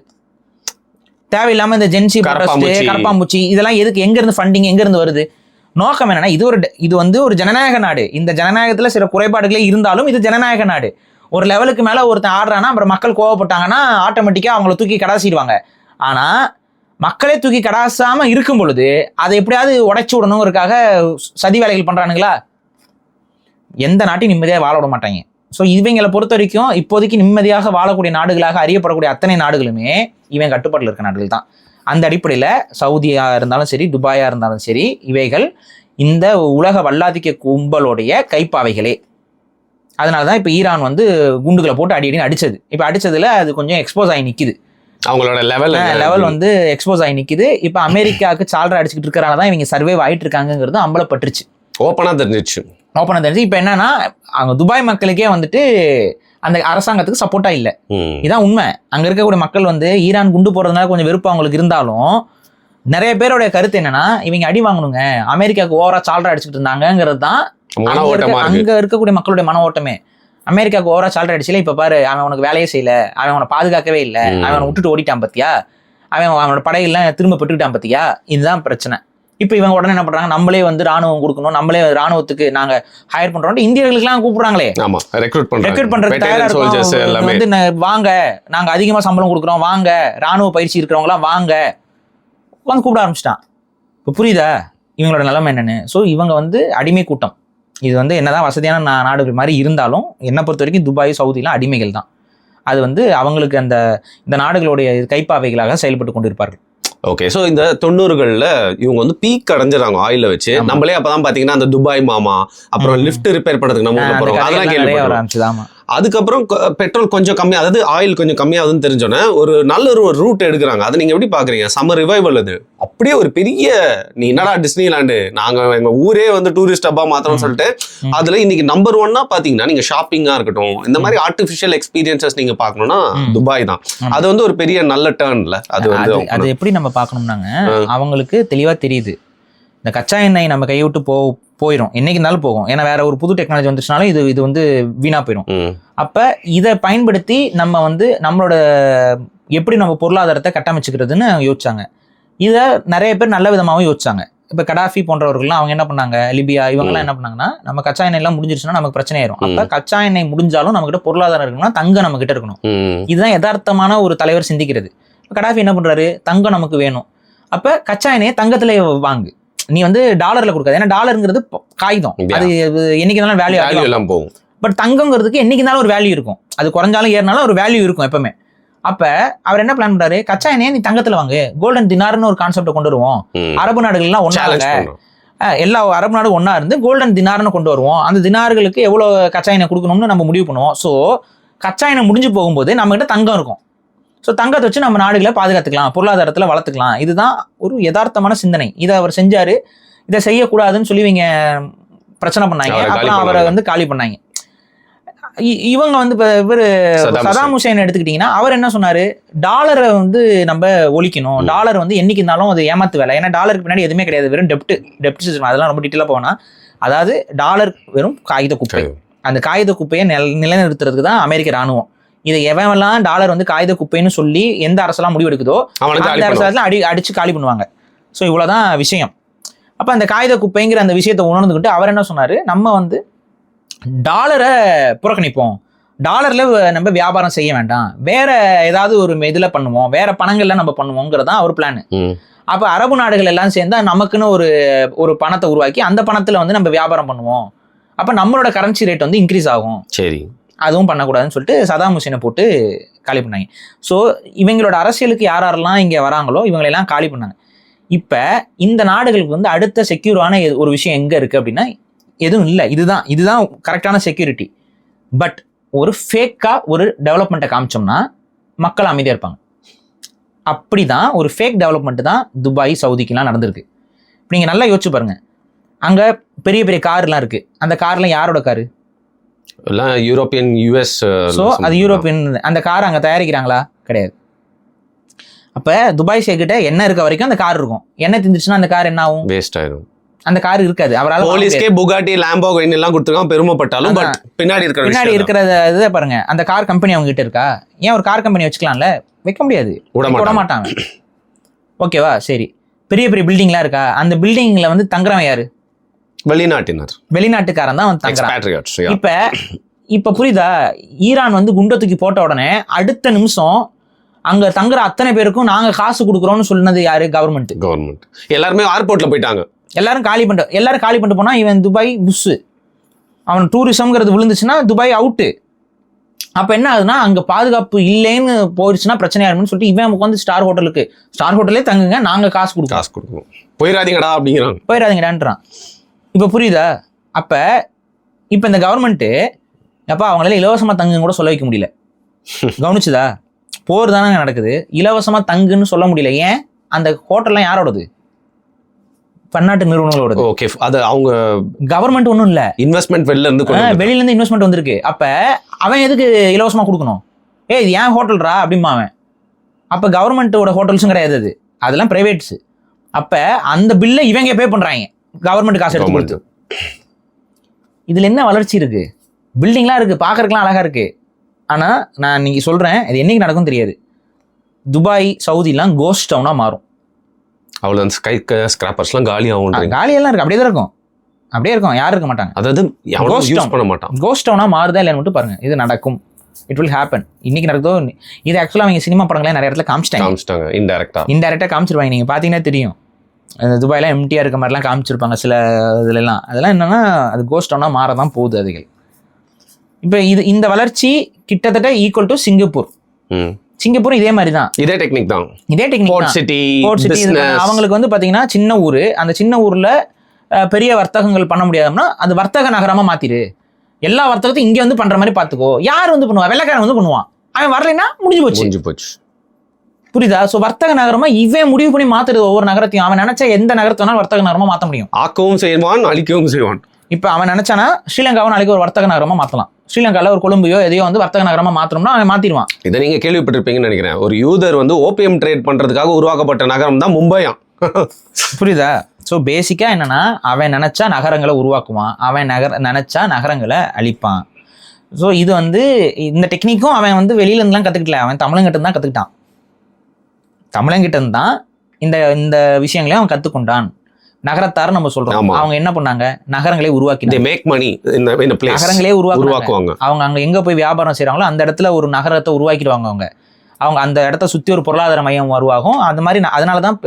[SPEAKER 2] தேவையில்லாம இந்த ஜென்சி கரப்பாம்பூச்சி இதெல்லாம் எதுக்கு? எங்க இருந்து ஃபண்டிங் எங்க இருந்து வருது? நோக்கம் என்னன்னா, இது வந்து ஒரு ஜனநாயக நாடு. இந்த ஜனநாயகத்துல சில குறைபாடுகளே இருந்தாலும் இது ஜனநாயக நாடு. ஒரு லெவலுக்கு மேல ஒருத்தன் ஆடுறான்னா அப்புறம் மக்கள் கோவப்பட்டாங்கன்னா ஆட்டோமேட்டிக்கா அவங்கள தூக்கி கடாசிடுவாங்க. ஆனா மக்களே தூக்கி கடாசாம இருக்கும் பொழுது அதை எப்படியாவது உடைச்சு விடணுங்கிறதுக்காக சதி வேலைகள் பண்றானுங்களா? எந்த நாட்டையும் நிம்மதியாக வாழ விட மாட்டாங்க. ஸோ இவங்களை பொறுத்த வரைக்கும் இப்போதைக்கு நிம்மதியாக வாழக்கூடிய நாடுகளாக அறியப்படக்கூடிய அத்தனை நாடுகளுமே இவன் கட்டுப்பாட்டில் இருக்க நாடுகள் தான். அந்த அடிப்படையில் சவுதியா இருந்தாலும் சரி, துபாயா இருந்தாலும் சரி, இவைகள் இந்த உலக வல்லாதிக்க கும்பலுடைய கைப்பாவைகளே. அதனால தான் இப்போ ஈரான் வந்து குண்டுகளை போட்டு அடின்னு அடிச்சது. இப்போ அடிச்சதுல அது கொஞ்சம் எக்ஸ்போஸ் ஆகி நிற்குது.
[SPEAKER 1] அவங்களோட
[SPEAKER 2] லெவல் வந்து எக்ஸ்போஸ் ஆகி நிற்குது. இப்போ அமெரிக்காவுக்கு சால்ரா அடிச்சுக்கிட்டு இருக்கிறனால தான் இவங்க சர்வைவ் ஆகிட்டு இருக்காங்கிறது அம்பலப்பட்டுருச்சு, ஓப்பனாக தெரிஞ்சிச்சு. இப்போ என்னன்னா, அவங்க துபாய் மக்களுக்கே வந்துட்டு அந்த அரசாங்கத்துக்கு சப்போர்ட்டா இல்லை. இதான் உண்மை. அங்க இருக்கக்கூடிய மக்கள் வந்து ஈரான் குண்டு போடுறதுனால கொஞ்சம் வெறுப்பு அவங்களுக்கு இருந்தாலும் நிறைய பேருடைய கருத்து என்னன்னா, இவங்க அடி வாங்கணுங்க, அமெரிக்காவுக்கு ஓவரா சால்ரா அடிச்சுட்டு இருந்தாங்கிறது தான் அங்க இருக்கக்கூடிய மக்களுடைய மன ஓட்டமே. அமெரிக்காவுக்கு ஓவரா சால்ரா அடிச்சுல, இப்ப பாரு அவன் உனக்கு வேலையே செய்யல, அவன் அவனை பாதுகாக்கவே இல்லை, அவனை விட்டுட்டு ஓடிட்டான் பத்தியா, அவனோட படையெல்லாம் திரும்ப பெற்றுக்கிட்டான் பத்தியா, இதுதான் பிரச்சனை. இப்போ இவங்க உடனே என்ன பண்றாங்க, நம்மளே வந்து ராணுவம் கொடுக்கணும், நம்மளே ராணுவத்துக்கு நாங்க ஹையர் பண்றோம், இந்தியர்களுக்கெல்லாம் கூப்பிடுறாங்களே, ரெக்ரூட் பண்றதுக்கு தயாரா இருக்கும். வந்து வாங்க, நாங்க அதிகமா சம்பளம் கொடுக்குறோம், வாங்க, ராணுவ பயிற்சி இருக்கிறவங்க எல்லாம் வாங்க வந்து கூப்பிட ஆரம்பிச்சிட்டான். இப்போ புரியுதா இவங்களோட நிலைமை என்னன்னு? ஸோ இவங்க வந்து அடிமை கூட்டம். இது வந்து என்னதான் வசதியான நாடுகள் மாதிரி இருந்தாலும் என்னை பொறுத்த வரைக்கும் துபாய், சவுதிலாம் அடிமைகள் தான். அது வந்து அவங்களுக்கு இந்த நாடுகளுடைய கைப்பாவைகளாக செயல்பட்டு கொண்டிருப்பார்கள்.
[SPEAKER 1] ஓகே, ஸோ இந்த 90களில் இவங்க வந்து பீக் அடைஞ்சிடறாங்க ஆயில வச்சு. நம்மளே அப்பதான் பாத்தீங்கன்னா அந்த துபாய் மாமா, அப்புறம் லிஃப்ட் ரிப்பேர் பண்றதுக்கு நம்ம போறோம், அதெல்லாம் கேள்விப்பட்டோம். அதுக்கப்புறம் பெட்ரோல் கொஞ்சம் கம்மி, அதாவது ஆயில் கொஞ்சம் கம்மியாகுதுன்னு தெரிஞ்சோன்னே ஒரு நல்ல ஒரு ரூட் எடுக்கிறாங்க. அதை நீங்க எப்படி பாக்குறீங்க? சம்மர் ரிவைவல் அது அப்படியே ஒரு பெரிய, நீ என்னடா டிஸ்னிலாண்டு, நாங்க எங்க ஊரே வந்து டூரிஸ்ட் ஹப்பா மாத்திரம்னு சொல்லிட்டு அதுல இன்னைக்கு நம்பர் 1 பாத்தீங்கன்னா நீங்க ஷாப்பிங்கா இருக்கட்டும், இந்த மாதிரி ஆர்டிபிஷியல் எக்ஸ்பீரியன்சஸ் நீங்க பாக்கணும்னா துபாய் தான். அது வந்து ஒரு பெரிய நல்ல டர்ன்ல. அது வந்து
[SPEAKER 2] அது எப்படி நம்ம பார்க்கணும்னாங்க, அவங்களுக்கு தெளிவா தெரியுது இந்த கச்சா எண்ணெய் நம்ம கையை விட்டு போயிடும், என்னைக்கு இருந்தாலும் போகும். ஏன்னா வேற ஒரு புது டெக்னாலஜி வந்துச்சுனாலும் இது வந்து வீணா போயிடும். அப்ப இதை பயன்படுத்தி நம்ம வந்து நம்மளோட எப்படி நம்ம பொருளாதாரத்தை கட்டமைச்சுக்கிறதுன்னு யோசிச்சாங்க. இதை நிறைய பேர் நல்ல விதமாகவும் யோசிச்சாங்க. இப்போ கடாஃபி போன்றவர்கள்லாம் அவங்க என்ன பண்ணாங்க, லிபியா இவங்கெல்லாம் என்ன பண்ணாங்கன்னா, நம்ம கச்சா எண்ணெய் எல்லாம் முடிஞ்சிருச்சுன்னா நமக்கு பிரச்சனை ஆயிரும். அப்ப கச்சா எண்ணெய் முடிஞ்சாலும் நம்ம கிட்ட பொருளாதாரம் இருக்கணும்னா தங்கம் நம்ம கிட்ட இருக்கணும். இதுதான் யதார்த்தமான ஒரு தலைவர் சிந்திக்கிறது. கடாஃபி என்ன பண்றாரு, தங்கம் நமக்கு வேணும், அப்ப கச்சா எண்ணெயை தங்கத்திலே வாங்கு, நீ வந்து டாலர்ல கொடுக்காது. ஏன்னா டாலருங்கிறது காகிதம், அது என்னைக்கு இருந்தாலும் வேல்யூ எல்லாம் போகும். பட் தங்கங்கிறதுக்கு என்னைக்கு இருந்தாலும் ஒரு வேல்யூ இருக்கும், அது குறைஞ்சாலும் ஏறினாலும் ஒரு வேல்யூ இருக்கும் எப்பவுமே. அப்ப அவர் என்ன பிளான் பண்றாரு, கச்சா எண்ணெயை நீ தங்கத்துல வாங்கு, கோல்டன் தினார்னு ஒரு கான்செப்ட கொண்டு வருவோம். அரபு நாடுகள் எல்லாம் ஒன்னா எல்லா அரபு நாடு ஒன்னா இருந்து கோல்டன் தினார்னு கொண்டு வருவோம். அந்த தினார்களுக்கு எவ்வளவு கச்சா எண்ணெய் கொடுக்கணும்னு நம்ம முடிவு பண்ணுவோம். ஸோ கச்சா எண்ணெய் முடிஞ்சு போகும்போது நம்ம கிட்ட தங்கம் இருக்கும். ஸோ தங்கத்தை வச்சு நம்ம நாடுகளை பாதுகாத்துக்கலாம், பொருளாதாரத்தில் வளர்த்துக்கலாம். இதுதான் ஒரு யதார்த்தமான சிந்தனை. இதை அவர் செஞ்சாரு. இதை செய்யக்கூடாதுன்னு சொல்லி இவங்க பிரச்சனை பண்ணாங்க. அப்புறம் அவரை வந்து காலி பண்ணாங்க. இவங்க வந்து இவர் சதாம் ஹுசேன் எடுத்துக்கிட்டீங்கன்னா அவர் என்ன சொன்னாரு, டாலரை வந்து நம்ம ஒழிக்கணும், டாலர் வந்து என்னைக்கு இருந்தாலும் அது ஏமாத்து வேலை, ஏன்னா டாலருக்கு பின்னாடி எதுவுமே கிடையாது, வெறும் டெப்ட் சிஸ்டம். அதெல்லாம் ரொம்ப டீட்டெயிலாக போனா, அதாவது டாலர் வெறும் காகித குப்பை. அந்த காகித குப்பையை நிலைநிறுத்துறதுக்கு தான் அமெரிக்க ராணுவம். இதை எவெல்லாம் டாலர் வந்து காகித குப்பைன்னு சொல்லி எந்த அரசெல்லாம் முடிவு எடுக்குதோ அந்த அரசாங்கத்தில் அடிச்சு காலி பண்ணுவாங்க. ஸோ இவ்வளோதான் விஷயம். அப்போ அந்த காகித குப்பைங்கிற அந்த விஷயத்தை உணர்ந்துக்கிட்டு அவர் என்ன சொன்னார், நம்ம வந்து டாலரை புறக்கணிப்போம், டாலரில் நம்ம வியாபாரம் செய்ய வேண்டாம், வேற ஏதாவது ஒரு இதில் பண்ணுவோம், வேற பணங்கள்ல நம்ம பண்ணுவோங்கிறதான் அவர் பிளான். அப்போ அரபு நாடுகள் எல்லாம் சேர்ந்தா நமக்குன்னு ஒரு பணத்தை உருவாக்கி அந்த பணத்தில் வந்து நம்ம வியாபாரம் பண்ணுவோம், அப்போ நம்மளோட கரன்சி ரேட் வந்து இன்க்ரீஸ் ஆகும்.
[SPEAKER 1] சரி,
[SPEAKER 2] அதுவும் பண்ணக்கூடாதுன்னு சொல்லிட்டு சதாம் ஹுசேனை போட்டு காலி பண்ணாங்க. ஸோ இவங்களோட அரசியலுக்கு யாரெல்லாம் இங்கே வராங்களோ இவங்களெல்லாம் காலி பண்ணாங்க. இப்போ இந்த நாடுகளுக்கு வந்து அடுத்த செக்யூரான ஒரு விஷயம் எங்கே இருக்குது அப்படின்னா எதுவும் இல்லை. இதுதான் கரெக்டான செக்யூரிட்டி. பட் ஒரு ஃபேக்காக ஒரு டெவலப்மெண்ட்டை காமிச்சோம்னா மக்கள் அமைதியாக இருப்பாங்க. அப்படி தான் ஒரு ஃபேக் டெவலப்மெண்ட் தான் துபாய், சவுதிக்கெலாம் நடந்திருக்கு. இப்போ நீங்கள் நல்லா யோசிச்சு பாருங்கள், அங்கே பெரிய பெரிய கார்லாம் இருக்குது. அந்த கார்லாம் யாரோட காரு?
[SPEAKER 1] எல்லாம் யூரோப்பியன், யூஎஸ்.
[SPEAKER 2] ஸோ அது யூரோப்பியன். அந்த கார் அங்கே தயாரிக்கிறாங்களா? கிடையாது. அப்போ துபாய் ஷேக்கிட்ட என்ன இருக்க வரைக்கும் அந்த கார் இருக்கும். என்ன திந்துச்சுன்னா அந்த கார் என்ன ஆகும்? வேஸ்ட் ஆயிடும். அந்த கார் இருக்காது. அவரால்
[SPEAKER 1] போலீஸ்கே புகாட்டி, லாம்போகினி எல்லாம் கொடுத்துருக்காங்க பெருமைப்பட்டாலும், பட் பின்னாடி
[SPEAKER 2] இருக்கிறத இதை பாருங்க. அந்த கார் கம்பெனி அவங்க கிட்ட இருக்கா? ஏன் ஒரு கார் கம்பெனி வச்சுக்கலாம்ல? வைக்க முடியாது, விட மாட்டாங்க. ஓகேவா? சரி, பெரிய பெரிய பில்டிங்லாம் இருக்கா? அந்த பில்டிங்ல வந்து தங்குறவன் யாரு? வெளிநாட்டுக்காரன் தான் வந்து தங்குறான். இப்ப புரியுதா? ஈரான் வந்து குண்டை தூக்கி போட்ட உடனே அடுத்த நிமிஷம் அங்க தங்குற அத்தனை பேருக்கும் நாங்க காசு கொடுக்குறோம்னு சொன்னது யாரு? கவர்மெண்ட்.
[SPEAKER 1] எல்லாருமே ஏர்போர்ட்ல போயிட்டாங்க.
[SPEAKER 2] எல்லாரும் காலி பண்ணிட்டு போனா இவன் துபாய் புஷ், அவன் டூரிசம்ங்கிறது விழுந்துச்சுன்னா துபாய் அவுட்டு. அப்ப என்ன ஆகுதுன்னா அங்க பாதுகாப்பு இல்லைன்னு போயிடுச்சுன்னா பிரச்சனையா இருக்குன்னு சொல்லிட்டு இவன் வந்து ஸ்டார் ஹோட்டலே தங்குங்க, நாங்க காசு கொடுக்கணும்,
[SPEAKER 1] போயிடாதீங்கடா அப்படிங்கிறான்.
[SPEAKER 2] போயிடாதீங்கடான்றான். இப்ப புரியுதா? அப்ப இந்த கவர்மெண்ட் அப்ப அவங்களால இலவசமா தங்குன்னு கூட சொல்ல வைக்க முடியல. கவனிச்சுதா? போர் தானே நடக்குது, இலவசமா தங்குன்னு சொல்ல முடியல. ஏன்? அந்த ஹோட்டல்லாம் யாரோடது? பன்னாட்டு நிறுவனங்களோடது.
[SPEAKER 1] ஓகே, அது அவங்க
[SPEAKER 2] கவர்மெண்ட் ஒன்றும் இல்லை,
[SPEAKER 1] இன்வெஸ்ட்மெண்ட் வெளியில இருந்து
[SPEAKER 2] இன்வெஸ்ட்மெண்ட் வந்திருக்கு. அப்ப அவன் எதுக்கு இலவசமா கொடுக்கணும்? இது ஏன் ஹோட்டல்ரா அப்படிமா அவன். அப்ப கவர்மெண்ட்டோட ஹோட்டல்ஸும் கிடையாது, அதெல்லாம் பிரைவேட்ஸ். அப்ப அந்த பில்லை இவங்க பே பண்றாங்க, கவர்மெண்ட் காசு எடுத்து கொடுத்து. இதுல என்ன வளர்ச்சி இருக்கு? பில்டிங்லாம் இருக்கு, பாக்குறதுக்குலாம் அழகா இருக்கு. ஆனா நான் நீங்க சொல்றேன், இது என்னைக்கு நடக்கும் தெரியாது. துபாய், சவுதிலாம் கோஸ்ட் டவுனா மாறும்.
[SPEAKER 1] அவ்வளவு ஸ்கை ஸ்கிராப்பர்ஸ்லாம்
[SPEAKER 2] காலியெல்லாம் இருக்கு, அப்படியே தான் இருக்கும், அப்படியே இருக்கும், யாரும் இருக்க மாட்டாங்க.
[SPEAKER 1] அதாவது யூஸ் பண்ண மாட்டான்.
[SPEAKER 2] கோஸ்ட் டவுனா மாறுதா இல்லைன்னு மட்டும் பாருங்க. இது நடக்கும், இட் வில் ஹேப்பன். இன்னைக்கு நடக்குதோ இது ஆக்சுவலா அவங்க சினிமா படங்களே நிறைய இடத்துல காமிச்சிட்டாங்க. இன்டைரக்டா காமிச்சிருப்பாங்க. நீங்க பாத்தீங்கன்னா தெரியும், அந்த துபாய்லாம் எம்டிஆர் இருக்க மாதிரிலாம் காமிச்சிருப்பாங்க சில இதுலாம். அதெல்லாம் என்னன்னா அது கோஸ்ட் டவுனா மாறதான் போகுது அதுகள். இப்போ இந்த வளர்ச்சி கிட்டத்தட்ட ஈக்குவல் டு சிங்கப்பூர். சிங்கப்பூர் இதே மாதிரி தான், இதே டெக்னிக் தான். போர்ட் சிட்டி அவங்களுக்கு வந்து பாத்தீங்கன்னா சின்ன ஊர், அந்த சின்ன ஊர்ல பெரிய வர்த்தகங்கள் பண்ண முடியாதுன்னா அது வர்த்தக நகரமா மாத்திரு, எல்லா வர்த்தகத்தையும் இங்க வந்து பண்ற மாதிரி பாத்துக்கோ. யார் வந்து பண்ணுவா? வெள்ளைக்காரன் வந்து பண்ணுவான். அவன் வரலைன்னா முடிஞ்சு போச்சு. புரியுதா? சோ வர்த்தக நகரமா இவன் முடிவு பண்ணி மாத்துறது ஒவ்வொரு நகரத்தையும். அவன் நினைச்சா எந்த நகரத்தை வர்த்தக நகரமா மாத்த முடியும்.
[SPEAKER 1] ஆக்கவும் செய்வான், அழிக்கவும் செய்வான்.
[SPEAKER 2] இப்ப அவன் நினைச்சானா ஸ்ரீலங்காவை நாளைக்கு ஒரு வர்த்தக நகரமா மாத்தலாம். ஸ்ரீலங்கால ஒரு கொழும்பையோ எதையோ வந்து வர்த்தக நகரமா மாத்தணும்னா அவன் மாத்திடுவான்.
[SPEAKER 1] இதை நீங்க கேள்விப்பட்டிருப்பீங்கன்னு நினைக்கிறேன். ஒரு யூதர் வந்து ஓபியம் ட்ரேட் பண்றதுக்காக உருவாக்கப்பட்ட நகரம் தான் மும்பையா.
[SPEAKER 2] புரியுதா? ஸோ பேசிக்கா என்னன்னா அவன் நினைச்சா நகரங்களை உருவாக்குவான், அவன் நினைச்சா நகரங்களை அழிப்பான். ஸோ இது வந்து இந்த டெக்னிக்கும் அவன் வந்து வெளியில இருந்துலாம் கத்துக்கிட்டல, அவன் தமிழங்கிட்ட தான் கத்துக்கிட்டான். தமிழங்கிட்ட தான் இந்த விஷயங்களையும் அவன் கத்துக்கொண்டான். நகரத்தார் நம்ம சொல்றோம். அவங்க என்ன பண்ணாங்க? நகரங்களே நகரங்களே உருவாக்குவாங்க. அவங்க அங்க எங்க போய் வியாபாரம் செய்யறாங்களோ அந்த இடத்துல ஒரு நகரத்தை உருவாக்கிடுவாங்க. அவங்க அந்த இடத்த சுத்தி ஒரு பொருளாதார மையம் உருவாகும். அந்த மாதிரி அதனாலதான்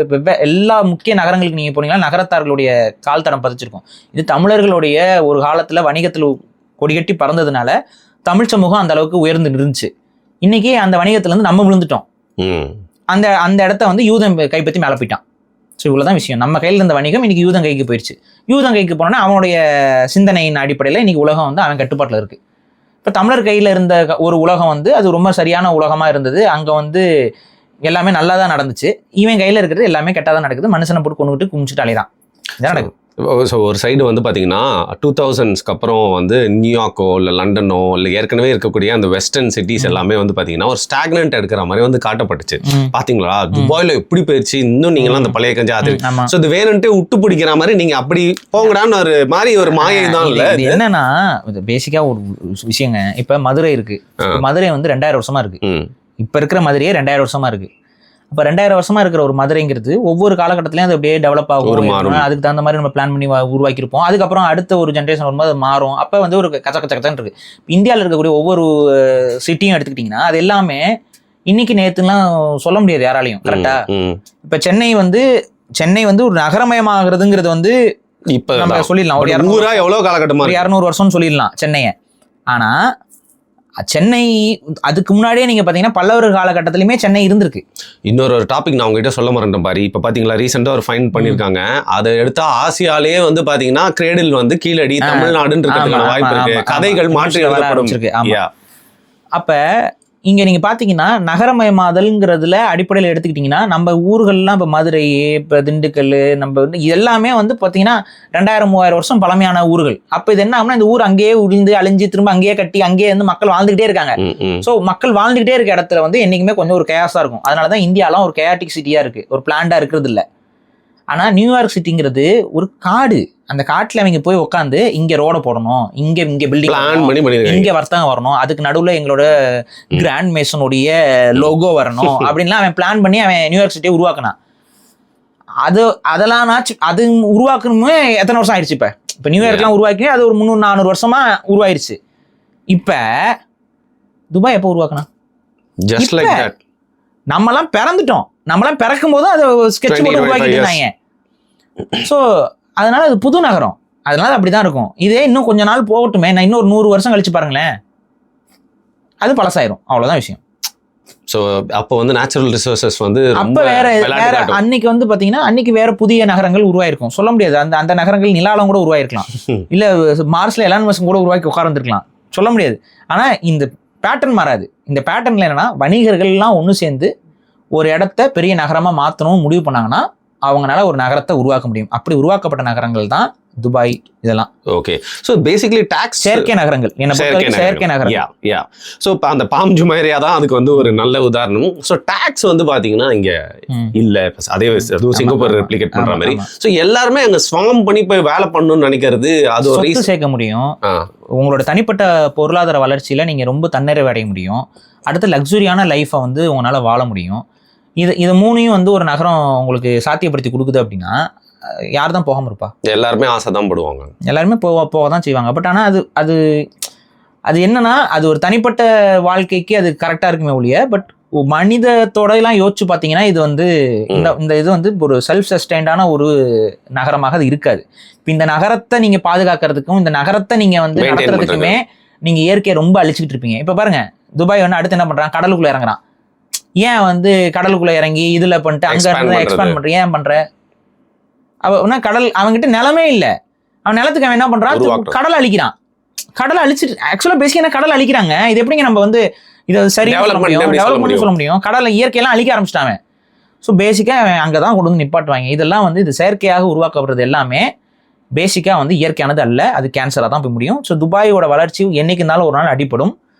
[SPEAKER 2] எல்லா முக்கிய நகரங்களுக்கு நீங்க போனீங்கன்னா நகரத்தார்களுடைய கால் தடம் பதிச்சிருக்கும். இது தமிழர்களுடைய ஒரு காலத்துல வணிகத்தில் கொடிகட்டி பறந்ததுனால தமிழ் சமூகம் அந்த அளவுக்கு உயர்ந்து இருந்துச்சு. இன்னைக்கு அந்த வணிகத்துல இருந்து நம்ம விழுந்துட்டோம். அந்த இடத்த வந்து யூதன் கைப்பற்றி மேலே போயிட்டான். ஸோ இவ்வளோதான் விஷயம். நம்ம கையில் இருந்த வணிகம் இன்னைக்கு யூதன் கைக்கு போயிடுச்சு. யூதன் கைக்கு போனோன்னா அவனுடைய சிந்தனையின் அடிப்படையில் இன்னைக்கு உலகம் வந்து அவன் கட்டுப்பாட்டில் இருக்கு. இப்போ தமிழர் கையில் இருந்த ஒரு உலகம் வந்து அது ரொம்ப சரியான உலகமாக இருந்தது. அங்கே வந்து எல்லாமே நல்லா தான் நடந்துச்சு. இவன் கையில் இருக்கிறது எல்லாமே கெட்டாக தான் நடக்குது. மனுஷனை போட்டு கொண்டுகிட்டு குமிச்சிட்டு அலைதான் இதான் நடக்குது.
[SPEAKER 1] ஸோ ஒரு சைடு வந்து பார்த்தீங்கன்னா 2000ஸ்க்கு அப்புறம் வந்து நியூயார்க்கோ இல்லை லண்டனோ இல்லை ஏற்கனவே இருக்கக்கூடிய அந்த வெஸ்டர்ன் சிட்டிஸ் எல்லாமே வந்து பார்த்தீங்கன்னா ஒரு ஸ்டாக்னன்ட் எடுக்கிற மாதிரி வந்து காட்டப்பட்டுச்சு. பார்த்தீங்களா துபாயில் எப்படி போயிடுச்சு, இன்னும் நீங்களாம் அந்த பழைய கஞ்சா அது ஸோ இது வேணுன்ட்டு விட்டு பிடிக்கிற மாதிரி நீங்கள் அப்படி போங்கடான்னு ஒரு மாதிரி ஒரு மாயை தான். இல்லை
[SPEAKER 2] என்னன்னா பேசிக்காக ஒரு விஷயங்க. இப்போ மதுரை இருக்கு. மதுரை வந்து 2000 வருஷமா இருக்கு. இப்போ இருக்கிற மதுரையே 2000 வருஷமா இருக்கு. இப்போ 2000 வருஷமா இருக்கிற ஒரு மதுரைங்கிறது ஒவ்வொரு காலகட்டத்திலையும் அது அப்படியே டெவலப் ஆகும். அதுக்கு தகுந்த மாதிரி நம்ம பிளான் பண்ணி உருவாக்கியிருப்போம். அதுக்கப்புறம் அடுத்த ஒரு ஜென்ரேஷன் வரும்போது அது மாறும். அப்போ வந்து ஒரு கச்சக்கச்சக்கத்தான் இருக்கு. இந்தியாவில் இருக்கக்கூடிய ஒவ்வொரு சிட்டியும் எடுத்துக்கிட்டிங்கன்னா அது எல்லாமே இன்னைக்கு நேற்றுலாம் சொல்ல முடியாது யாராலையும். கரெக்டா? இப்போ சென்னை வந்து ஒரு நகரமயமாகிறதுங்கிறது வந்து இப்போ நம்ம சொல்லிடலாம். ஒரு 200 வருஷம்னு சொல்லிடலாம் சென்னையை. ஆனா சென்னை அதுக்கு முன்னாடியே நீங்க பாத்தீங்கன்னா பல்லவர் காலகட்டத்திலுமே சென்னை இருந்திருக்கு.
[SPEAKER 1] இன்னொரு டாபிக் நான் உங்ககிட்ட சொல்ல மறந்துட்டேன் பாரு. இப்ப பாத்தீங்களா ரீசெண்டா ஒரு ஃபைன் பண்ணிருக்காங்க. அதை எடுத்தா ஆசியாலேயே வந்து பாத்தீங்கன்னா கிரேடில் வந்து கீழடி தமிழ்நாடுன்னு இருக்கிறதுக்கான வாய்ப்பு இருக்கு. கதைகள் மாற்றி எழுதப்படும்.
[SPEAKER 2] அப்ப இங்க நீங்க பாத்தீங்கன்னா நகரமயமாதல்ங்கிறதுல அடிப்படையில் எடுத்துக்கிட்டீங்கன்னா நம்ம ஊர்கள்லாம் இப்போ மதுரை, இப்போ திண்டுக்கல், நம்ம வந்து எல்லாமே வந்து பாத்தீங்கன்னா 2000-3000 வருஷம் பழமையான ஊர்கள். அப்ப இது என்ன ஆகும்னா இந்த ஊர் அங்கேயே உழிந்து அழிஞ்சு திரும்ப அங்கேயே கட்டி அங்கேயே வந்து மக்கள் வாழ்ந்துகிட்டே இருக்காங்க. ஸோ மக்கள் வாழ்ந்துகிட்டே இருக்க இடத்துல வந்து என்னைக்குமே கொஞ்சம் ஒரு கேஸா இருக்கும். அதனாலதான் இந்தியாலாம் ஒரு கேயாட்டிக் சிட்டியா இருக்கு, ஒரு பிளான்டா இருக்கிறது இல்லை. ஆனா நியூயார்க் சிட்டிங்கிறது ஒரு காடு. அந்த காட்டுல அவங்க போய் உட்காந்து இங்க ரோட போடணும், இங்க பில்டிங், இங்க வர்த்தகம் வரணும், அதுக்கு நடுவுல எங்களோட கிராண்ட் மேசனுடைய லோகோ வரணும் அப்படின்லாம் அவன் பிளான் பண்ணி அவன் நியூயார்க் சிட்டியை உருவாக்கினான். அதெல்லாம் அது உருவாக்கணுமே எத்தனை வருஷம் ஆயிடுச்சு. இப்ப நியூயார்க்லாம் உருவாக்கி அது ஒரு 300-400 வருஷமா உருவாயிருச்சு. இப்ப துபாய் எப்போ உருவாக்கினா?
[SPEAKER 1] Just like that.
[SPEAKER 2] நம்மலாம் பிறந்துட்டோம். நம்மளாம் பிறக்கும் போதும் அதை ஸ்கெட்ச் போட்டு உருவாக்கிட்டு இருந்தாங்க. ஸோ அதனால அது புது நகரம், அதனால அப்படிதான் இருக்கும். இதே இன்னும் கொஞ்ச நாள் போகட்டுமே, நான் இன்னொரு 100 வருஷம் கழிச்சு பாருங்களேன், அது பழசாயிரும். அவ்வளவுதான் விஷயம்.
[SPEAKER 1] ஸோ அப்போ வந்து நேச்சுரல் ரிசோர்சஸ் வந்து
[SPEAKER 2] அப்போ வேற அன்னைக்கு வந்து பாத்தீங்கன்னா அன்னைக்கு வேற புதிய நகரங்கள் உருவாயிருக்கும். சொல்ல முடியாது. அந்த நகரங்கள் நிலாலம் கூட உருவாயிருக்கலாம், இல்ல மார்ஸ்ல எலான் மஸ்க் கூட உருவாக்கி உட்கார்ந்துருக்கலாம், சொல்ல முடியாது. ஆனா இந்த பேட்டர்ன் மாறாது. இந்த பேட்டர்ன்ல என்னன்னா வணிகர்கள் எல்லாம் ஒன்று சேர்ந்து ஒரு இடத்த பெரிய நகரமா மாற்றணும் முடிவு பண்ணாங்கன்னா அவங்களால ஒரு நகரத்தை உருவாக்க முடியும். அப்படி உருவாக்கப்பட்ட நகரங்கள் தான் துபாய் இதெல்லாம்.
[SPEAKER 1] ஓகே. ஸோ பேசிக்கலி டாக்ஸ்
[SPEAKER 2] செயற்கை நகரங்கள், செயற்கை நகரம்.
[SPEAKER 1] யா. ஸோ இப்போ அந்த பாம் ஜுமைரியா தான் அதுக்கு வந்து ஒரு நல்ல உதாரணம். ஸோ டாக்ஸ் வந்து பாத்தீங்கன்னா இங்க இல்ல, அதே அதுவும் சிங்கப்பூர் ரெப்ளிகேட் பண்ற மாதிரி. ஸோ எல்லாருமே அங்க ஸ்வாம் பண்ணி போய் வேலை பண்ணணும்னு நினைக்கிறது அது ஒரு
[SPEAKER 2] சொத்து சேர்க்க முடியும். உங்களோட தனிப்பட்ட பொருளாதார வளர்ச்சியில நீங்க ரொம்ப தன்னிறைவு அடைய முடியும். அடுத்து லக்ஸுரியான லைஃபை வந்து உங்களால வாழ முடியும். இது மூணையும் வந்து ஒரு நகரம் உங்களுக்கு சாத்தியப்படுத்தி கொடுக்குது அப்படின்னா யார் தான் போகாமல் இருப்பா? எல்லாருமே ஆசை தான் படுவாங்க. எல்லாருமே போக தான் செய்வாங்க. பட் ஆனால் அது என்னன்னா அது ஒரு தனிப்பட்ட வாழ்க்கைக்கு அது கரெக்டாக இருக்குமே ஒழிய, பட் மனிதத்தோடலாம் யோசிச்சு பார்த்தீங்கன்னா இது வந்து இந்த இது வந்து ஒரு செல்ஃப் சஸ்டைன்டான ஒரு நகரமாக அது இருக்காது. இப்போ இந்த நகரத்தை நீங்கள் பாதுகாக்கிறதுக்கும் இந்த நகரத்தை நீங்கள் வந்து நடத்துறதுக்குமே நீங்கள் இயற்கையை ரொம்ப அழிச்சுக்கிட்டு இருப்பீங்க. இப்போ பாருங்க துபாய் வந்து அடுத்து என்ன பண்ணுறான், கடலுக்குள்ளே இறங்குறான். ஏன் வந்து கடலுக்குள்ளே இறங்கி இதில் பண்ணிட்டு அங்கே இருந்து எக்ஸ்பேண்ட் பண்ணுற ஏன் பண்ணுற? அவன் கடல் அவன்கிட்ட நிலமே இல்லை. அவன் நிலத்துக்கு அவன் என்ன பண்ணுறான், கடலை அழிக்கிறான். கடலை அழிச்சிட்டு ஆக்சுவலாக பேசிக்கான கடலை அழிக்கிறாங்க. இது எப்படிங்க நம்ம வந்து இதை சரி டெவலப்மெண்ட் சொல்ல முடியும்? கடலை இயற்கையெல்லாம் அழிக்க ஆரம்பிச்சிட்டாங்க. ஸோ பேசிக்காக அவன் அங்கே தான் கொண்டு வந்து நிப்பாட்டுவாங்க. இதெல்லாம் வந்து இது செயற்கையாக உருவாக்கப்படுறது எல்லாமே பேசிக்காக வந்து இயற்கையானது அல்ல, அது கேன்சராக தான் போய் முடியும். ஸோ துபாயோட வளர்ச்சி என்னைக்கு இருந்தாலும் ஒரு நாள் அடிப்படும்.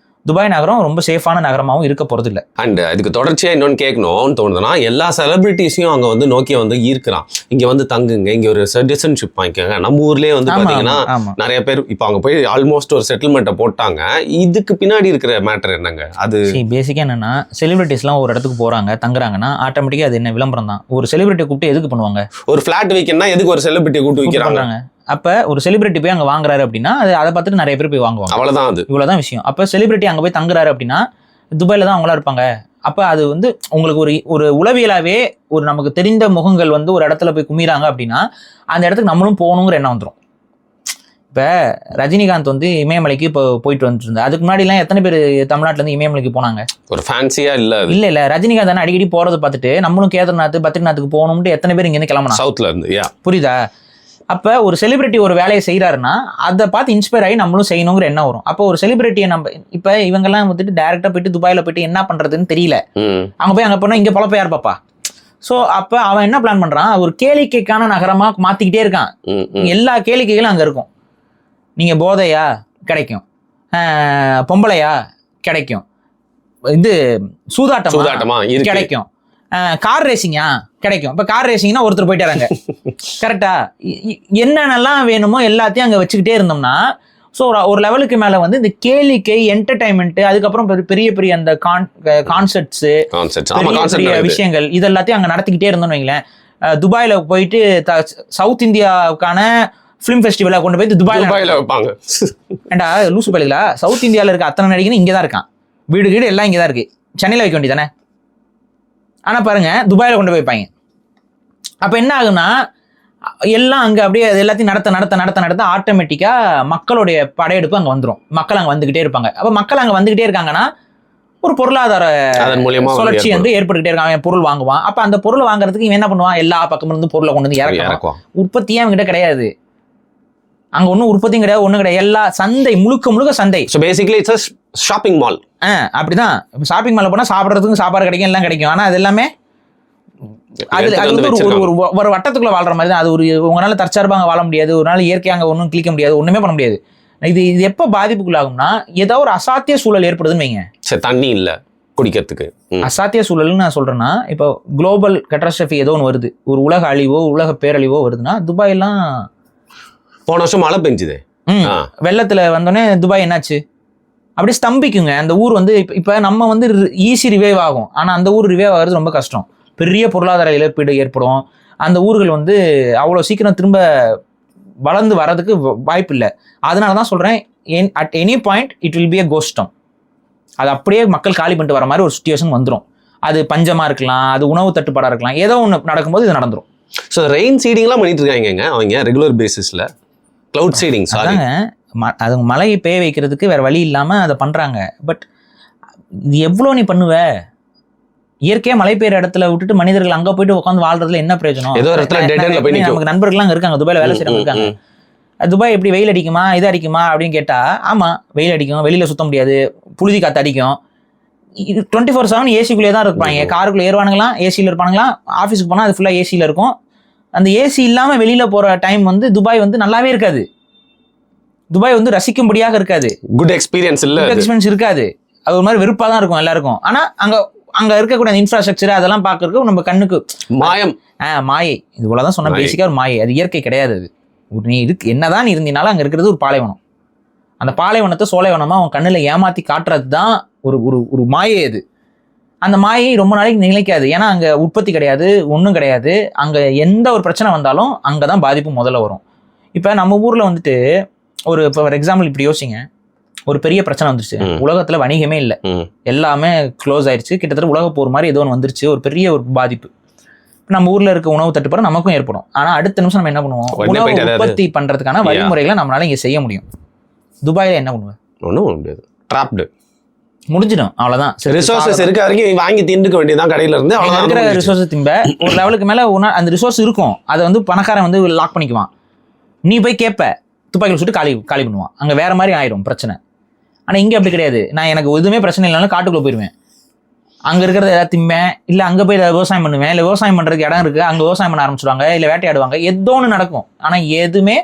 [SPEAKER 2] துபாய் நகரம் ரொம்ப சேஃபான நகரமாகவும் இருக்க போறது இல்லை. அண்ட் இதுக்கு தொடர்ச்சியா இன்னொன்னு கேட்கணும்னு தோணுதுன்னா, எல்லா செலிபிரிட்டிஸையும் அங்க வந்து நோக்கி வந்து ஈர்க்கிறான். இங்க வந்து தங்குங்க, இங்க ஒரு சிட்டிசன்ஷிப் வாங்கிக்கோங்க. நம்ம ஊர்லயே வந்து பாத்தீங்கன்னா நிறைய பேர் இப்ப அங்க போய் ஆல்மோஸ்ட் ஒரு செட்டில்மெண்ட்டை போட்டாங்க. இதுக்கு பின்னாடி இருக்கிற மேட்டர் என்னங்க? அது பேசிக்கா என்னன்னா, செலிபிரிட்டிஸ்லாம் ஒரு இடத்துக்கு போறாங்க தங்குறாங்கன்னா ஆட்டோமேட்டிக்கா அது என்ன விளம்பரம் தான். ஒரு செலிபிரிட்டி கூப்பிட்டு எதுக்கு பண்ணுவாங்க? ஒரு ஃபிளாட் வீக்கெண்ட்னா எதுக்கு ஒரு செலிபிரிட்டி கூப்பிட்டு வைக்கிறாங்க? அப்போ ஒரு செலிபிரிட்டி போய் அங்கே வாங்குறாரு அப்படின்னா அதை பார்த்துட்டு நிறைய பேர் போய் வாங்குவாங்க. அவ்வளோதான், அது இவ்வளோதான் விஷயம். அப்போ செலிபிரிட்டி அங்கே போய் தங்குறாரு அப்படின்னா துபாயில் தான் அவங்களா இருப்பாங்க. அப்போ அது வந்து உங்களுக்கு ஒரு உளவியலாவே ஒரு நமக்கு தெரிந்த முகங்கள் வந்து ஒரு இடத்துல போய் குமிறாங்க அப்படின்னா அந்த இடத்துக்கு நம்மளும் போகணுங்கிற எண்ணம் வந்துடும். இப்போ ரஜினிகாந்த் வந்து இமயமலைக்கு இப்போ போயிட்டு வந்துட்டு இருந்தா, அதுக்கு முன்னாடிலாம் எத்தனை பேர் தமிழ்நாட்டிலேருந்து இமயமலைக்கு போனாங்க? ஒரு ஃபேன்சியா இல்லை ரஜினிகாந்த் தானே அடிக்கடி போகிறத பார்த்துட்டு நம்மளும் கேதார்நாத் பத்ரிநாத்துக்கு போகணும்னு எத்தனை பேர் இங்கேருந்து கிளம்புனா சவுத்தில் இருந்து. புரியுதா? அப்போ ஒரு செலிபிரிட்டி ஒரு வேலையை செய்கிறாருன்னா அதை பார்த்து இன்ஸ்பயர் ஆகி நம்மளும் செய்யணுங்கிற எண்ணம் வரும். அப்போ ஒரு செலிபிரிட்டியை நம்ம இப்போ இவங்கெல்லாம் வந்துட்டு டேரெக்டாக போயிட்டு துபாயில் போயிட்டு என்ன பண்ணுறதுன்னு தெரியல. அங்கே போனால் இங்கே பொழப்ப யார் பாப்பா? ஸோ அப்போ அவன் என்ன பிளான் பண்ணுறான், ஒரு கேளிக்கைக்கான நகரமாக மாற்றிக்கிட்டே இருக்கான். எல்லா கேளிக்கைகளும் அங்கே இருக்கும். நீங்கள் போதையா கிடைக்கும், பொம்பளையா கிடைக்கும், இது சூதாட்டமா கிடைக்கும், கார் ரேசிங்கா கிடைக்கும். இப்போ கார் ரேசிங்னா ஒருத்தர் போயிட்டாராங்க கரெக்டா. என்னென்னலாம் வேணுமோ எல்லாத்தையும் அங்கே வச்சுக்கிட்டே இருந்தோம்னா ஸோ ஒரு லெவலுக்கு மேலே வந்து இந்த கேளிக்கை என்டர்டைன்மெண்ட், அதுக்கப்புறம் பெரிய பெரிய அந்த கான்சர்ட்ஸு விஷயங்கள் இது எல்லாத்தையும் அங்கே நடத்திக்கிட்டே இருந்தோம்னு வைங்களேன். துபாயில் போயிட்டு சவுத் இந்தியாவுக்கான ஃபிலிம் ஃபெஸ்டிவலை கொண்டு போய் துபாயில் வைப்பாங்க. ஏண்டா லூசு பள்ளிகளா, சவுத் இந்தியாவில் இருக்க அத்தனை நடிகனும் இங்கே தான் இருக்கான், வீடு எல்லாம் இங்கே தான் இருக்கு, சென்னையில் வைக்க வேண்டியதானே. ஆனால் பாருங்க துபாயில் கொண்டு போய் வைப்பாங்க. அப்போ என்ன ஆகுன்னா எல்லாம் அங்கே அப்படியே எல்லாத்தையும் நடத்த ஆட்டோமேட்டிக்காக மக்களுடைய படையெடுப்பு அங்கே வந்துடும். மக்கள் அங்கே வந்துக்கிட்டே இருப்பாங்க. அப்போ மக்கள் அங்கே வந்துக்கிட்டே இருக்காங்கன்னா ஒரு பொருளாதார சுழற்சி வந்து ஏற்பட்டுக்கிட்டே இருக்காங்க. அவன் பொருள் வாங்குவான். அப்போ அந்த பொருள் வாங்குறதுக்கு இவன் என்ன பண்ணுவான், எல்லா பக்கமும் இருந்து பொருளை கொண்டு வந்து இறக்குவான். உற்பத்தியே அவங்ககிட்ட கிடையாது, அங்கே ஒன்றும் உற்பத்தியும் கிடையாது, ஒன்றும் கிடையாது. எல்லா சந்தை முழுக்க சந்தை.
[SPEAKER 1] So basically it's shopping mall.
[SPEAKER 2] அப்படிதான். ஷாப்பிங் மாலில் போனால் சாப்பிட்றதுக்கு சாப்பாடு கிடைக்கும், எல்லாம் கிடைக்கும். ஆனால் அது எல்லாமே அது ஒரு வட்டத்துக்குள்ள வாழ்ற மாதிரி தான். அது ஒரு உங்களால தற்சார்பாக வாழ முடியாது, ஒரு நாள் இயற்கையாக ஒன்றும் கிளிக்க முடியாது, ஒண்ணுமே பண்ண முடியாது. இது எப்போ பாதிப்புக்குள்ளாகும்னா ஏதோ ஒரு அசாத்திய சூழல் ஏற்படுதுன்னு வைங்க.
[SPEAKER 1] சரி, தண்ணி இல்லை குடிக்கிறதுக்கு.
[SPEAKER 2] அசாத்திய சூழல்னு நான் சொல்றேன்னா, இப்போ குளோபல் கேட்டாஸ்ட்ரோஃபி ஏதோ ஒன்று வருது, ஒரு உலக அழிவோ உலக பேரழிவோ வருதுன்னா, துபாயெல்லாம்
[SPEAKER 1] போன வருஷம் மழை பெஞ்சுது,
[SPEAKER 2] வெள்ளத்துல வந்தோடனே துபாய் என்னாச்சு அப்படியே ஸ்தம்பிக்குங்க. அந்த ஊர் வந்து இப்போ நம்ம வந்து ஈஸி ரிவைவ் ஆகும், ஆனால் அந்த ஊர் ரிவைவ் ஆகிறது ரொம்ப கஷ்டம். பெரிய பொருளாதார இழப்பீடு ஏற்படும். அந்த ஊர்கள் வந்து அவ்வளோ சீக்கிரம் திரும்ப வளர்ந்து வர்றதுக்கு வாய்ப்பு இல்லை. அதனால தான் சொல்கிறேன், at any point it will be a கோஸ்டம். அது அப்படியே மக்கள் காலி பண்ணிட்டு வர மாதிரி ஒரு சுச்சுவேஷன் வந்துடும். அது பஞ்சமாக இருக்கலாம், அது உணவு தட்டுப்பாடாக இருக்கலாம், ஏதோ ஒன்று நடக்கும்போது இது நடந்துடும்.
[SPEAKER 1] ஸோ ரெயின் சீடிங்லாம் பண்ணிட்டு இருக்காங்க அவங்க ரெகுலர் பேசிஸில். க்ளவுட் சீடிங்
[SPEAKER 2] அதாங்க, அது மழையை பெய்ய வைக்கிறதுக்கு வேறு வழி இல்லாமல் அதை பண்ணுறாங்க. பட் இது எவ்வளோ நீ பண்ணுவ? இயற்கையாக மழை பெய்யுற இடத்துல விட்டுட்டு மனிதர்கள் அங்கே போயிட்டு உட்காந்து வாழ்றதுல என்ன பிரயோஜனம்? நமக்கு நண்பர்கள்லாம் அங்கே இருக்காங்க, துபாயில் வேலை செய்யறவங்க இருக்காங்க. துபாய் எப்படி வெயில் அடிக்குமா இது அடிக்குமா அப்படின்னு கேட்டால், ஆமாம் வெயில் அடிக்கும், வெளியில் சுத்த முடியாது, புழுதி காற்று அடிக்கும். 24/7 ஏசிக்குள்ளேயே தான் இருப்பாங்க. காருக்குள்ளே ஏறுவானுங்களாம், ஏசியில் இருப்பானுங்களாம். ஆஃபீஸுக்கு போனால் அது ஃபுல்லாக ஏசியில் இருக்கும். அந்த ஏசி இல்லாமல் வெளியில் போகிற டைம் வந்து துபாய் வந்து நல்லாவே இருக்காது. துபாய் வந்து ரசிக்கும்படியாக இருக்காது,
[SPEAKER 1] குட் எக்ஸ்பீரியன்ஸ் இருக்காது.
[SPEAKER 2] அது ஒரு மாதிரி வெறுப்பாக தான் இருக்கும் எல்லாருக்கும். ஆனால் அங்கே இருக்கக்கூடிய இன்ஃப்ராஸ்ட்ரக்சர் அதெல்லாம் பார்க்கறதுக்கு நம்ம கண்ணுக்கு மாயை. இது போல தான் சொன்ன, பேசிக்காக ஒரு மாயை. அது இயற்கை கிடையாது. அது நீ என்னதான் இருந்தினாலும் அங்கே இருக்கிறது ஒரு பாலைவனம். அந்த பாலைவனத்தை சோலைவனமாக அவன் கண்ணில் ஏமாற்றி காட்டுறது தான் ஒரு மாயை. அது அந்த மாயை ரொம்ப நாளைக்கு நிலைக்காது. ஏன்னா அங்கே உற்பத்தி கிடையாது, ஒன்றும் கிடையாது. அங்கே எந்த ஒரு பிரச்சனை வந்தாலும் அங்கே தான் பாதிப்பு முதல்ல வரும். இப்போ நம்ம ஊரில் வந்துட்டு இப்போ ஃபார் எக்ஸாம்பிள் இப்படி யோசிங்க, ஒரு பெரிய பிரச்சனை வந்துருச்சு, உலகத்தில் வணிகமே இல்லை, எல்லாமே க்ளோஸ் ஆயிடுச்சு, கிட்டத்தட்ட உலக போர் மாதிரி ஏதோ ஒன்று வந்துருச்சு, ஒரு பெரிய ஒரு பாதிப்பு. நம்ம ஊரில் இருக்க உணவு தட்டுப்பாடு நமக்கும் ஏற்படும். ஆனால் அடுத்த நிமிஷம் நம்ம என்ன பண்ணுவோம், உணவு உற்பத்தி பண்ணுறதுக்கான வழிமுறைகளை நம்மளால இங்கே செய்ய முடியும். துபாயில் என்ன பண்ணுவேன்? ஒன்றும் முடியாது, ட்ராப்டு, முடிஞ்சிடும், அவ்வளோதான்.
[SPEAKER 1] ரிசோர்ஸஸ் இருக்க வரைக்கும் வாங்கி திண்டுக்க வேண்டியதான் கடையில இருந்து.
[SPEAKER 2] இருக்கிற ரிசோர்ஸஸ் திம்ப ஒரு லெவலுக்கு மேலே அந்த ரிசோர்ஸ் இருக்கும், அதை வந்து பணக்காரன் வந்து லாக் பண்ணிக்குவான். நீ போய் கேட்ப, துப்பாக்கியில் சுட்டு காலி பண்ணுவான். அங்கே வேற மாதிரி ஆயிரும் பிரச்சனை. ஆனால் இங்கே அப்படி கிடையாது. நான் எனக்கு எதுவுமே பிரச்சனை இல்லைனாலும் காட்டுக்குள்ளே போயிடுவேன். அங்கே இருக்கிறத ஏதாவது திம்பேன், இல்லை அங்கே போய் விவசாயம் பண்ணுவேன், இல்லை விவசாயம் பண்ணுறதுக்கு இடம் இருக்குது, அங்கே விவசாயம் பண்ண ஆரம்பிச்சிடுவாங்க, இல்லை வேட்டையாடுவாங்க, ஏதோ ஒன்று நடக்கும். ஆனால் எதுவுமே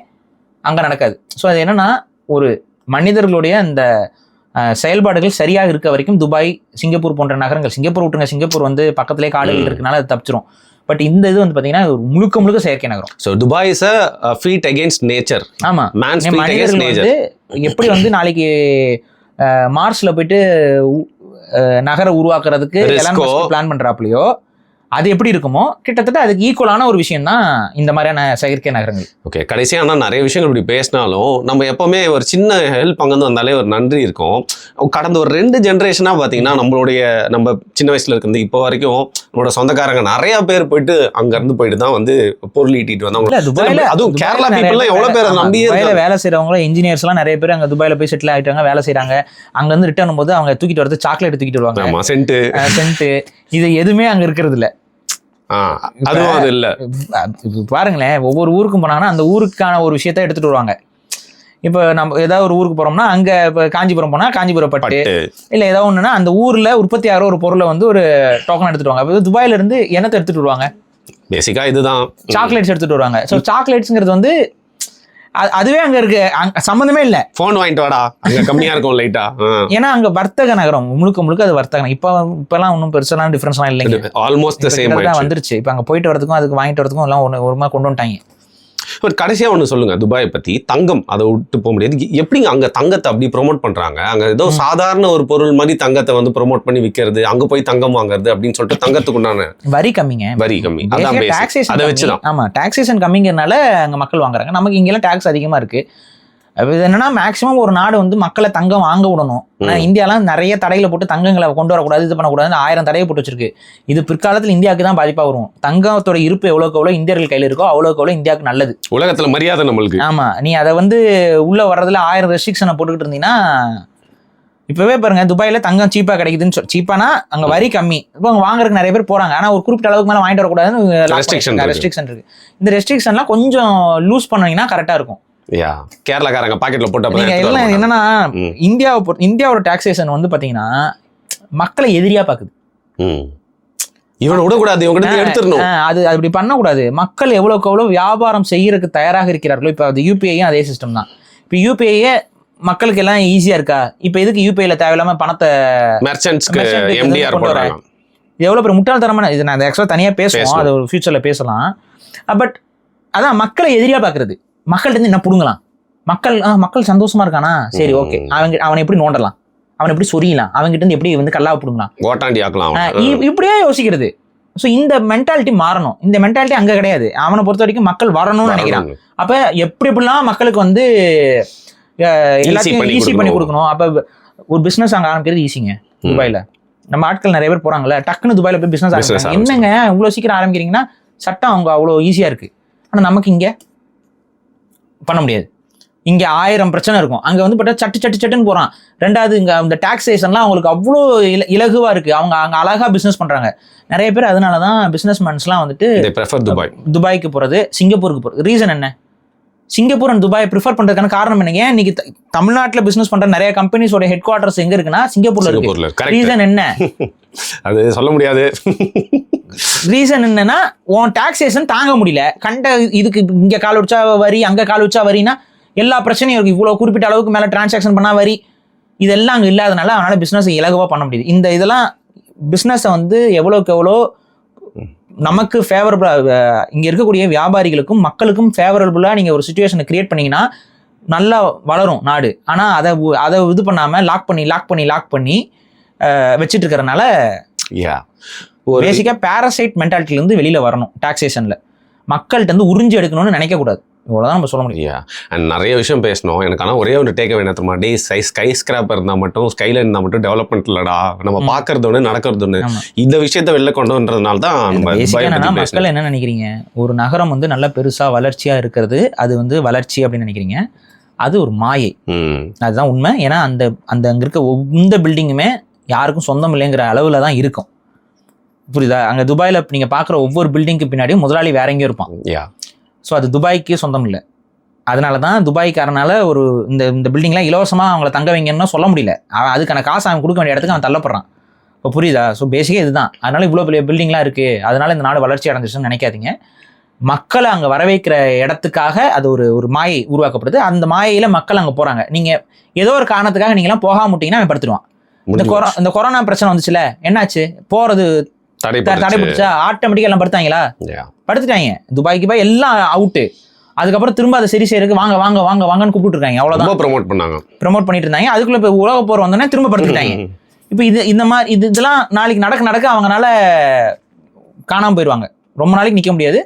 [SPEAKER 2] அங்கே நடக்காது. ஸோ அது என்னன்னா, ஒரு மனிதர்களுடைய அந்த செயல்பாடுகள் சரியாக இருக்க வரைக்கும் துபாய், சிங்கப்பூர் போன்ற நகரங்கள், சிங்கப்பூர் விட்டுருங்க, சிங்கப்பூர் வந்து பக்கத்துலேயே காடுகள் இருக்கனால அது தப்பிச்சிரும். பட் இந்த இது வந்து பார்த்தீங்கன்னா முழுக்க செயற்கை நகரம்.
[SPEAKER 1] So Dubai is a feat against nature.
[SPEAKER 2] ஆமாம், மனிதர்கள் வந்து எப்படி வந்து நாளைக்கு மார்ஸ்ல போயிட்டு நகரை உருவாக்குறதுக்கு பிளான் பண்றாப்லையோ அது எப்படி இருக்குமோ கிட்டத்தட்ட அதுக்கு ஈக்குவலான ஒரு விஷயம் தான் இந்த மாதிரியான செயற்கை நகரங்கள்.
[SPEAKER 1] ஓகே, கடைசியாக ஆனால் நிறைய விஷயங்கள் இப்படி பேசினாலும் நம்ம எப்போவுமே ஒரு சின்ன ஹெல்ப் அங்கே வந்து வந்தாலே ஒரு நன்றி இருக்கும். கடந்த ஒரு 2 ஜென்ரேஷனாக பார்த்தீங்கன்னா நம்ம சின்ன வயசுல இருக்கிறது இப்போ வரைக்கும் நம்மளோட சொந்தக்காரங்க நிறைய பேர் போயிட்டு அங்கேருந்து போயிட்டு தான் வந்து பொருள் ஈட்டிட்டு வந்தாங்க. துபாயில் அதுவும் கேரளா பீப்புள்லாம் எவ்வளோ பேர் நம்பியே வேலை
[SPEAKER 2] செய்கிறவங்களும் இன்ஜினியர்ஸ்லாம் நிறைய பேர் அங்கே துபாயில் போய் செட்டில் ஆகிட்டாங்க, வேலை செய்கிறாங்க. அங்கேருந்து ரிட்டர்ன் போது அவங்க தூக்கிட்டு வரது சாக்லேட் தூக்கிட்டு வருவாங்க, சென்ட்டு இது எதுவுமே அங்கே இருக்கிறது இல்லை.
[SPEAKER 1] அதுவும் அது இல்ல.
[SPEAKER 2] பாருங்களேன், ஒவ்வொரு ஊருக்கும் போனாங்கன்னா அந்த ஊருக்கான ஒரு விஷயத்த எடுத்துட்டு வருவாங்க. இப்போ நம்ம ஏதாவது ஒரு ஊருக்கு போறோம்னா அங்க இப்போ காஞ்சிபுரம் போனா காஞ்சிபுரம் பட்டு இல்ல ஏதாவது ஒண்ணுன்னா அந்த ஊர்ல உற்பத்தி ஆகிற ஒரு பொருளை வந்து ஒரு டோக்கன் எடுத்துட்டு வாங்க. அப்போ துபாயில இருந்து என்னத்தை எடுத்துட்டு வருவாங்க?
[SPEAKER 1] பேசிக்கா இதுதான்,
[SPEAKER 2] சாக்லேட்ஸ் எடுத்துட்டு வருவாங்க. ஸோ சாக்லேட்ஸ்ங்கிறது வந்து அதுவே அங்க இருக்கு, சம்மந்தமே இல்லை.
[SPEAKER 1] போன் வாங்கிட்டு வாடா, அங்க கம்மியா இருக்கும் லைட்டா.
[SPEAKER 2] ஏன்னா அங்க வர்த்தக நகரம், முழுக்க முழுக்க அது வர்த்தக நகரம். இப்பெல்லாம் ஒன்றும் பெருசாலாம் டிஃபரன்ஸ்லாம் இல்லைங்க,
[SPEAKER 1] ஆல்மோஸ்ட் த சேம்
[SPEAKER 2] வந்துருச்சு. இப்போ அங்க போயிட்டு வரதுக்கும் அதுக்கு வாங்கிட்டு வரதுக்கும் எல்லாம் ஒரு மாதிரி கொண்டு வந்துட்டாங்க.
[SPEAKER 1] பட் கடைசியா ஒன்று சொல்லுங்க, துபாயை பத்தி. தங்கம், அதை விட்டு போக முடியாது. எப்படிங்க அங்க தங்கத்தை அப்படி ப்ரொமோட் பண்றாங்க? அங்க ஏதோ சாதாரண ஒரு பொருள் மாதிரி தங்கத்தை வந்து ப்ரொமோட் பண்ணி விற்கிறது, அங்க போய் தங்கம் வாங்குறது அப்படின்னு சொல்லிட்டு தங்கத்துக்கு உண்டான
[SPEAKER 2] வரி கம்மிங்க,
[SPEAKER 1] வரி கம்மி, அதான் பேசிக். அதை வச்சுதான்.
[SPEAKER 2] ஆமா, டாக்ஸேஷன் கம்மிங்கிறனால அங்க மக்கள் வாங்குறாங்க. நமக்கு இங்கெல்லாம் டாக்ஸ் அதிகமா இருக்கு. இது என்னன்னா மேக்ஸிமம் ஒரு நாடு வந்து மக்களை தங்கம் வாங்க விடணும். இந்தியாலாம் நிறைய தடைகளை போட்டு தங்கங்களை கொண்டு வரக்கூடாது, இது பண்ணக்கூடாது, 1000 தடையை போட்டு வச்சிருக்கு. இது பிற்காலத்தில் இந்தியாவுக்கு தான் பாதிப்பா வரும். தங்கத்தோட இருப்பு எவ்வளோக்கு எவ்வளோ இந்தியர்கள் கையில் இருக்கோ அவ்வளோக்கு எவ்வளோ இந்தியாவுக்கு நல்லது.
[SPEAKER 1] உலகத்துல மரியாதை நம்மளுக்கு.
[SPEAKER 2] ஆமா, நீ அதை வந்து உள்ள வர்றதுல 1000 ரெஸ்ட்ரிக்ஷனை போட்டுக்கிட்டு இருந்தீங்கன்னா, இப்பவே பாருங்க துபாயில தங்கம் சீப்பா கிடைக்குதுன்னு சீப்பானா அங்க வரி கம்மி, இப்போ அங்க வாங்குறதுக்கு நிறைய பேர் போறாங்க. ஆனா ஒரு குறிப்பிட்ட அளவுக்கு மேல வாங்கிட்டு வரக்கூடாதுன்னு ரெஸ்ட்ரிக்ஷன் இருக்கு. இந்த ரெஸ்ட்ரிக்ஷன்லாம் கொஞ்சம் லூஸ் பண்ணீங்கன்னா கரெக்டா இருக்கும்.
[SPEAKER 1] கேரளாக்காரங்க பாக்கெட்ல போட்டு
[SPEAKER 2] என்னன்னா, இந்தியாவோட டாக்ஸேஷன் வந்து பாத்தீங்கன்னா மக்களை எதிரியா பாக்குது.
[SPEAKER 1] இவனை விடக்கூடாது, இவங்க எடுத்துடணும்.
[SPEAKER 2] அது அப்படி பண்ணக்கூடாது. மக்கள் எவ்வளவுக்கு எவ்வளவு வியாபாரம் செய்யறதுக்கு தயாராக இருக்கிறார்களோ, இப்போ அது யூபிஐயும் அதே சிஸ்டம் தான். இப்போ யூபிஐயே மக்களுக்கு எல்லாம் ஈஸியா இருக்கா? இப்போ எதுக்கு யூபிஐல தேவையில்லாம பணத்தை கொண்டு வர? இது எவ்வளவு பெரிய முட்டாள்தனமான இது. நான் ஆக்சுவலா தனியா பேசுவோம், அது ஒரு ஃபியூச்சர்ல பேசலாம். பட் அதான் மக்களை எதிரியா பாக்குறது. மக்கள்கிட்ட இருந்து என்ன புடுங்கலாம்? மக்கள் சந்தோஷமா இருக்கானா, சரி ஓகே, அவனை எப்படி நோண்டலாம், அவனை எப்படி சொரியலாம், அவங்ககிட்ட இருந்து எப்படி வந்து கல்லாவை புடுங்கலாம்,
[SPEAKER 1] ஓட்டாண்டி ஆக்கலாம்,
[SPEAKER 2] இப்படியே யோசிக்கிறது. ஸோ இந்த மென்டாலிட்டி மாறணும். இந்த மென்டாலிட்டி அங்க கிடையாது. அவனை பொறுத்த வரைக்கும் மக்கள் வரணும்னு நினைக்கிறான். அப்ப எப்படிலாம் மக்களுக்கு வந்து எல்லாத்தையும் ஈஸி பண்ணி கொடுக்கணும். அப்ப ஒரு பிசினஸ் அங்க ஆரம்பிக்கிறது ஈஸிங்க. துபாயில நம்ம ஆட்கள் நிறைய பேர் போறாங்கல்ல, டக்குன்னு துபாயில போய் பிசினஸ் ஆரம்பிக்கிறாங்க. என்னங்க இவ்வளவு சீக்கிரம் ஆரம்பிக்கிறீங்கன்னா, சட்டம் அவங்க அவ்வளவு ஈஸியா இருக்கு. ஆனா நமக்கு இங்க பண்ண முடியாது. இங்க 1000 பிரச்சனை இருக்கும். அங்க வந்து பட்ட சட்டுன்னு போறான். ரெண்டாவது இங்க இந்த டாக்ஸேஷன்லாம் அவங்களுக்கு அவ்வளோ இலகுவா இருக்கு. அவங்க அங்க அழகா பிசினஸ் பண்றாங்க நிறைய பேர். அதனாலதான் பிசினஸ்மேன்ஸ்லாம் வந்துட்டு துபாய்க்கு போறது, சிங்கப்பூருக்கு போறது. ரீசன் என்ன? சிங்கப்பூர் அண்ட் துபாய் ப்ரிஃபர் பண்றதுக்கான காரணம் என்ன? ஏன் இன்னைக்கு தமிழ்நாட்டில் பிசினஸ் பண்ற நிறைய கம்பெனிஸோட ஹெட் குவார்டர்ஸ் எங்க இருக்குன்னா சிங்கப்பூர்ல இருக்கு. ரீசன் என்ன?
[SPEAKER 1] அது சொல்ல முடியாது.
[SPEAKER 2] ரீசன் என்னன்னா, உன் டாக்ஸேஷன் தாங்க முடியல. இதுக்கு இங்க கால் வச்சா வரி, அங்க கால் வச்சா வரினா எல்லா பிரச்சனையும் இருக்கு. இவ்வளவு குறிப்பிட்ட அளவுக்கு மேல டிரான்சாக்ஷன் பண்ணா வரி, இதெல்லாம் அங்க இல்லாதனால அவனால பிசினஸ் இலகுவா பண்ண முடியுது. இதெல்லாம் பிசினஸ் வந்து எவ்வளவுக்கு எவ்வளோ நமக்கு ஃபேவரபிளா, இங்க இருக்கக்கூடிய வியாபாரிகளுக்கும் மக்களுக்கும் ஃபேவரபிளா நீங்க ஒரு சிச்சுவேஷனை கிரியேட் பண்ணீங்கன்னா நல்லா வளரும் நாடு. ஆனா அதை இது பண்ணாம லாக் பண்ணி வச்சிட்டு இருக்கிறதுனால பேசிக்கா பேரசைட் மென்டாலிட்டில இருந்து வெளியில வரணும். டாக்ஸேஷன்ல மக்கள்கிட்ட இருந்து உறிஞ்சி எடுக்கணும்னு நினைக்க கூடாது. இவ்வளவுதான் நம்ம சொல்ல முடியும்.
[SPEAKER 1] அண்ட் நிறைய விஷயம் பேசணும். எனக்கு ஆனால் ஒரே ஒரு டேக் என்ன தெரியுமா, ஸ்கை ஸ்கிராப்பர் இருந்தால் மட்டும், ஸ்கைல இருந்தால் மட்டும் டெவலப்மெண்ட் இல்லடா, நம்ம பார்க்கறது ஒன்று நடக்கிறது ஒன்று. இந்த விஷயத்த வெளில கொண்டு வந்ததுனால தான் நம்ம
[SPEAKER 2] மக்கள் என்ன நினைக்கிறீங்க, ஒரு நகரம் வந்து நல்ல பெருசா வளர்ச்சியா இருக்கிறது அது வந்து வளர்ச்சி அப்படின்னு நினைக்கிறீங்க. அது ஒரு மாயை. அதுதான் உண்மை. ஏன்னா அந்த அங்க இருக்க எந்த பில்டிங்குமே யாருக்கும் சொந்தம் இல்லைங்கிற அளவுல தான் இருக்கும். புரியுதா? அங்க துபாயில நீங்க பாக்குற ஒவ்வொரு பில்டிங்க்கு பின்னாடியும் முதலாளி வேற எங்கேயும் இருப்பான். ஸோ அது துபாய்க்கு சொந்தம் இல்லை. அதனால தான் துபாய்க்காரனால ஒரு இந்த பில்டிங்லாம் இலவசமாக அவங்கள தங்க வைங்கன்னு சொல்ல முடியல. அதுக்கான காசு அவன் கொடுக்க வேண்டிய இடத்துக்கு அவன் தள்ளப்படுறான். இப்போ புரியுதா? ஸோ பேசிக்காக இதுதான். அதனால இவ்வளோ பெரிய பில்டிங்லாம் இருக்குது, அதனால இந்த நாடு வளர்ச்சி அடைஞ்சிச்சுன்னு நினைக்காதீங்க. மக்களை அங்கே வரவேற்கிற இடத்துக்காக அது ஒரு மாயை உருவாக்கப்படுது. அந்த மாயையில் மக்கள் அங்கே போகிறாங்க. நீங்கள் ஏதோ ஒரு காரணத்துக்காக நீங்களாம் போகாம விட்டீங்கன்னா அவன் படுத்துருவான். இந்த கொரோனா பிரச்சனை வந்துச்சுல, என்னாச்சு? போகிறது தடைபட்டுச்சா? ஆட்டோமேட்டிக்காக எல்லாம் படுத்துட்டாங்க. துபாய்க்கு போய் எல்லாம் அவுட்டு. அதுக்கப்புறம் திரும்ப அதை சரி செய்யறதுக்கு வாங்கன்னு கூப்பிட்டு இருக்காங்க. அவ்வளவுதான் ப்ரமோட் பண்ணிட்டு இருந்தாங்க. அதுக்குள்ள இப்போ உலக போர் வந்தோடனே திரும்ப படுத்துட்டாங்க. இப்போ இந்த மாதிரி இதெல்லாம் நாளைக்கு நடக்க அவங்கனால காணாம போயிடுவாங்க. ரொம்ப நாளைக்கு நிற்க முடியாது.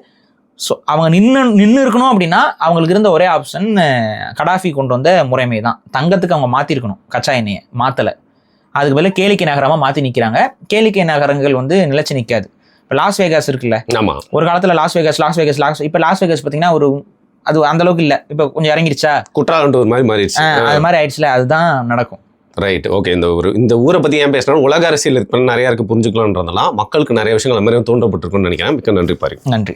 [SPEAKER 2] ஸோ அவங்க நின்று இருக்கணும் அப்படின்னா அவங்களுக்கு இருந்த ஒரே ஆப்ஷன் கடாஃபி கொண்டு வந்த முறைமை தான். தங்கத்துக்கு அவங்க மாற்றிருக்கணும், கச்சா எண்ணெயை மாற்றலை. அதுக்கு பதில் கேளிக்கை நகரமாக மாற்றி நிற்கிறாங்க. கேளிக்கை நகரங்கள் வந்து நிலைச்சு நிற்காது. இப்போ லாஸ் வேகாஸ் இருக்குல்ல, ஒரு காலத்தில் லாஸ் வேகாஸ் இப்போ லாஸ் வேகாஸ் பார்த்தீங்கன்னா அது அந்த அளவுக்கு இல்லை. இப்போ கொஞ்சம் இறங்கிடுச்சா,
[SPEAKER 1] குற்றாலம் மாதிரி மாறிடுச்சு.
[SPEAKER 2] அது மாதிரி ஆயிடுச்சுல. அதுதான் நடக்கும்.
[SPEAKER 1] Right, okay. இந்த ஊரை பற்றி ஏன் பேசினா உலக அரசியல் நிறைய இருக்கு புரிஞ்சுக்கலான்றதெல்லாம் மக்களுக்கு நிறைய விஷயங்கள் அந்த மாதிரி தோன்றப்பட்டிருக்குன்னு நினைக்கிறேன். மிக்க நன்றி பாரு.
[SPEAKER 2] நன்றி.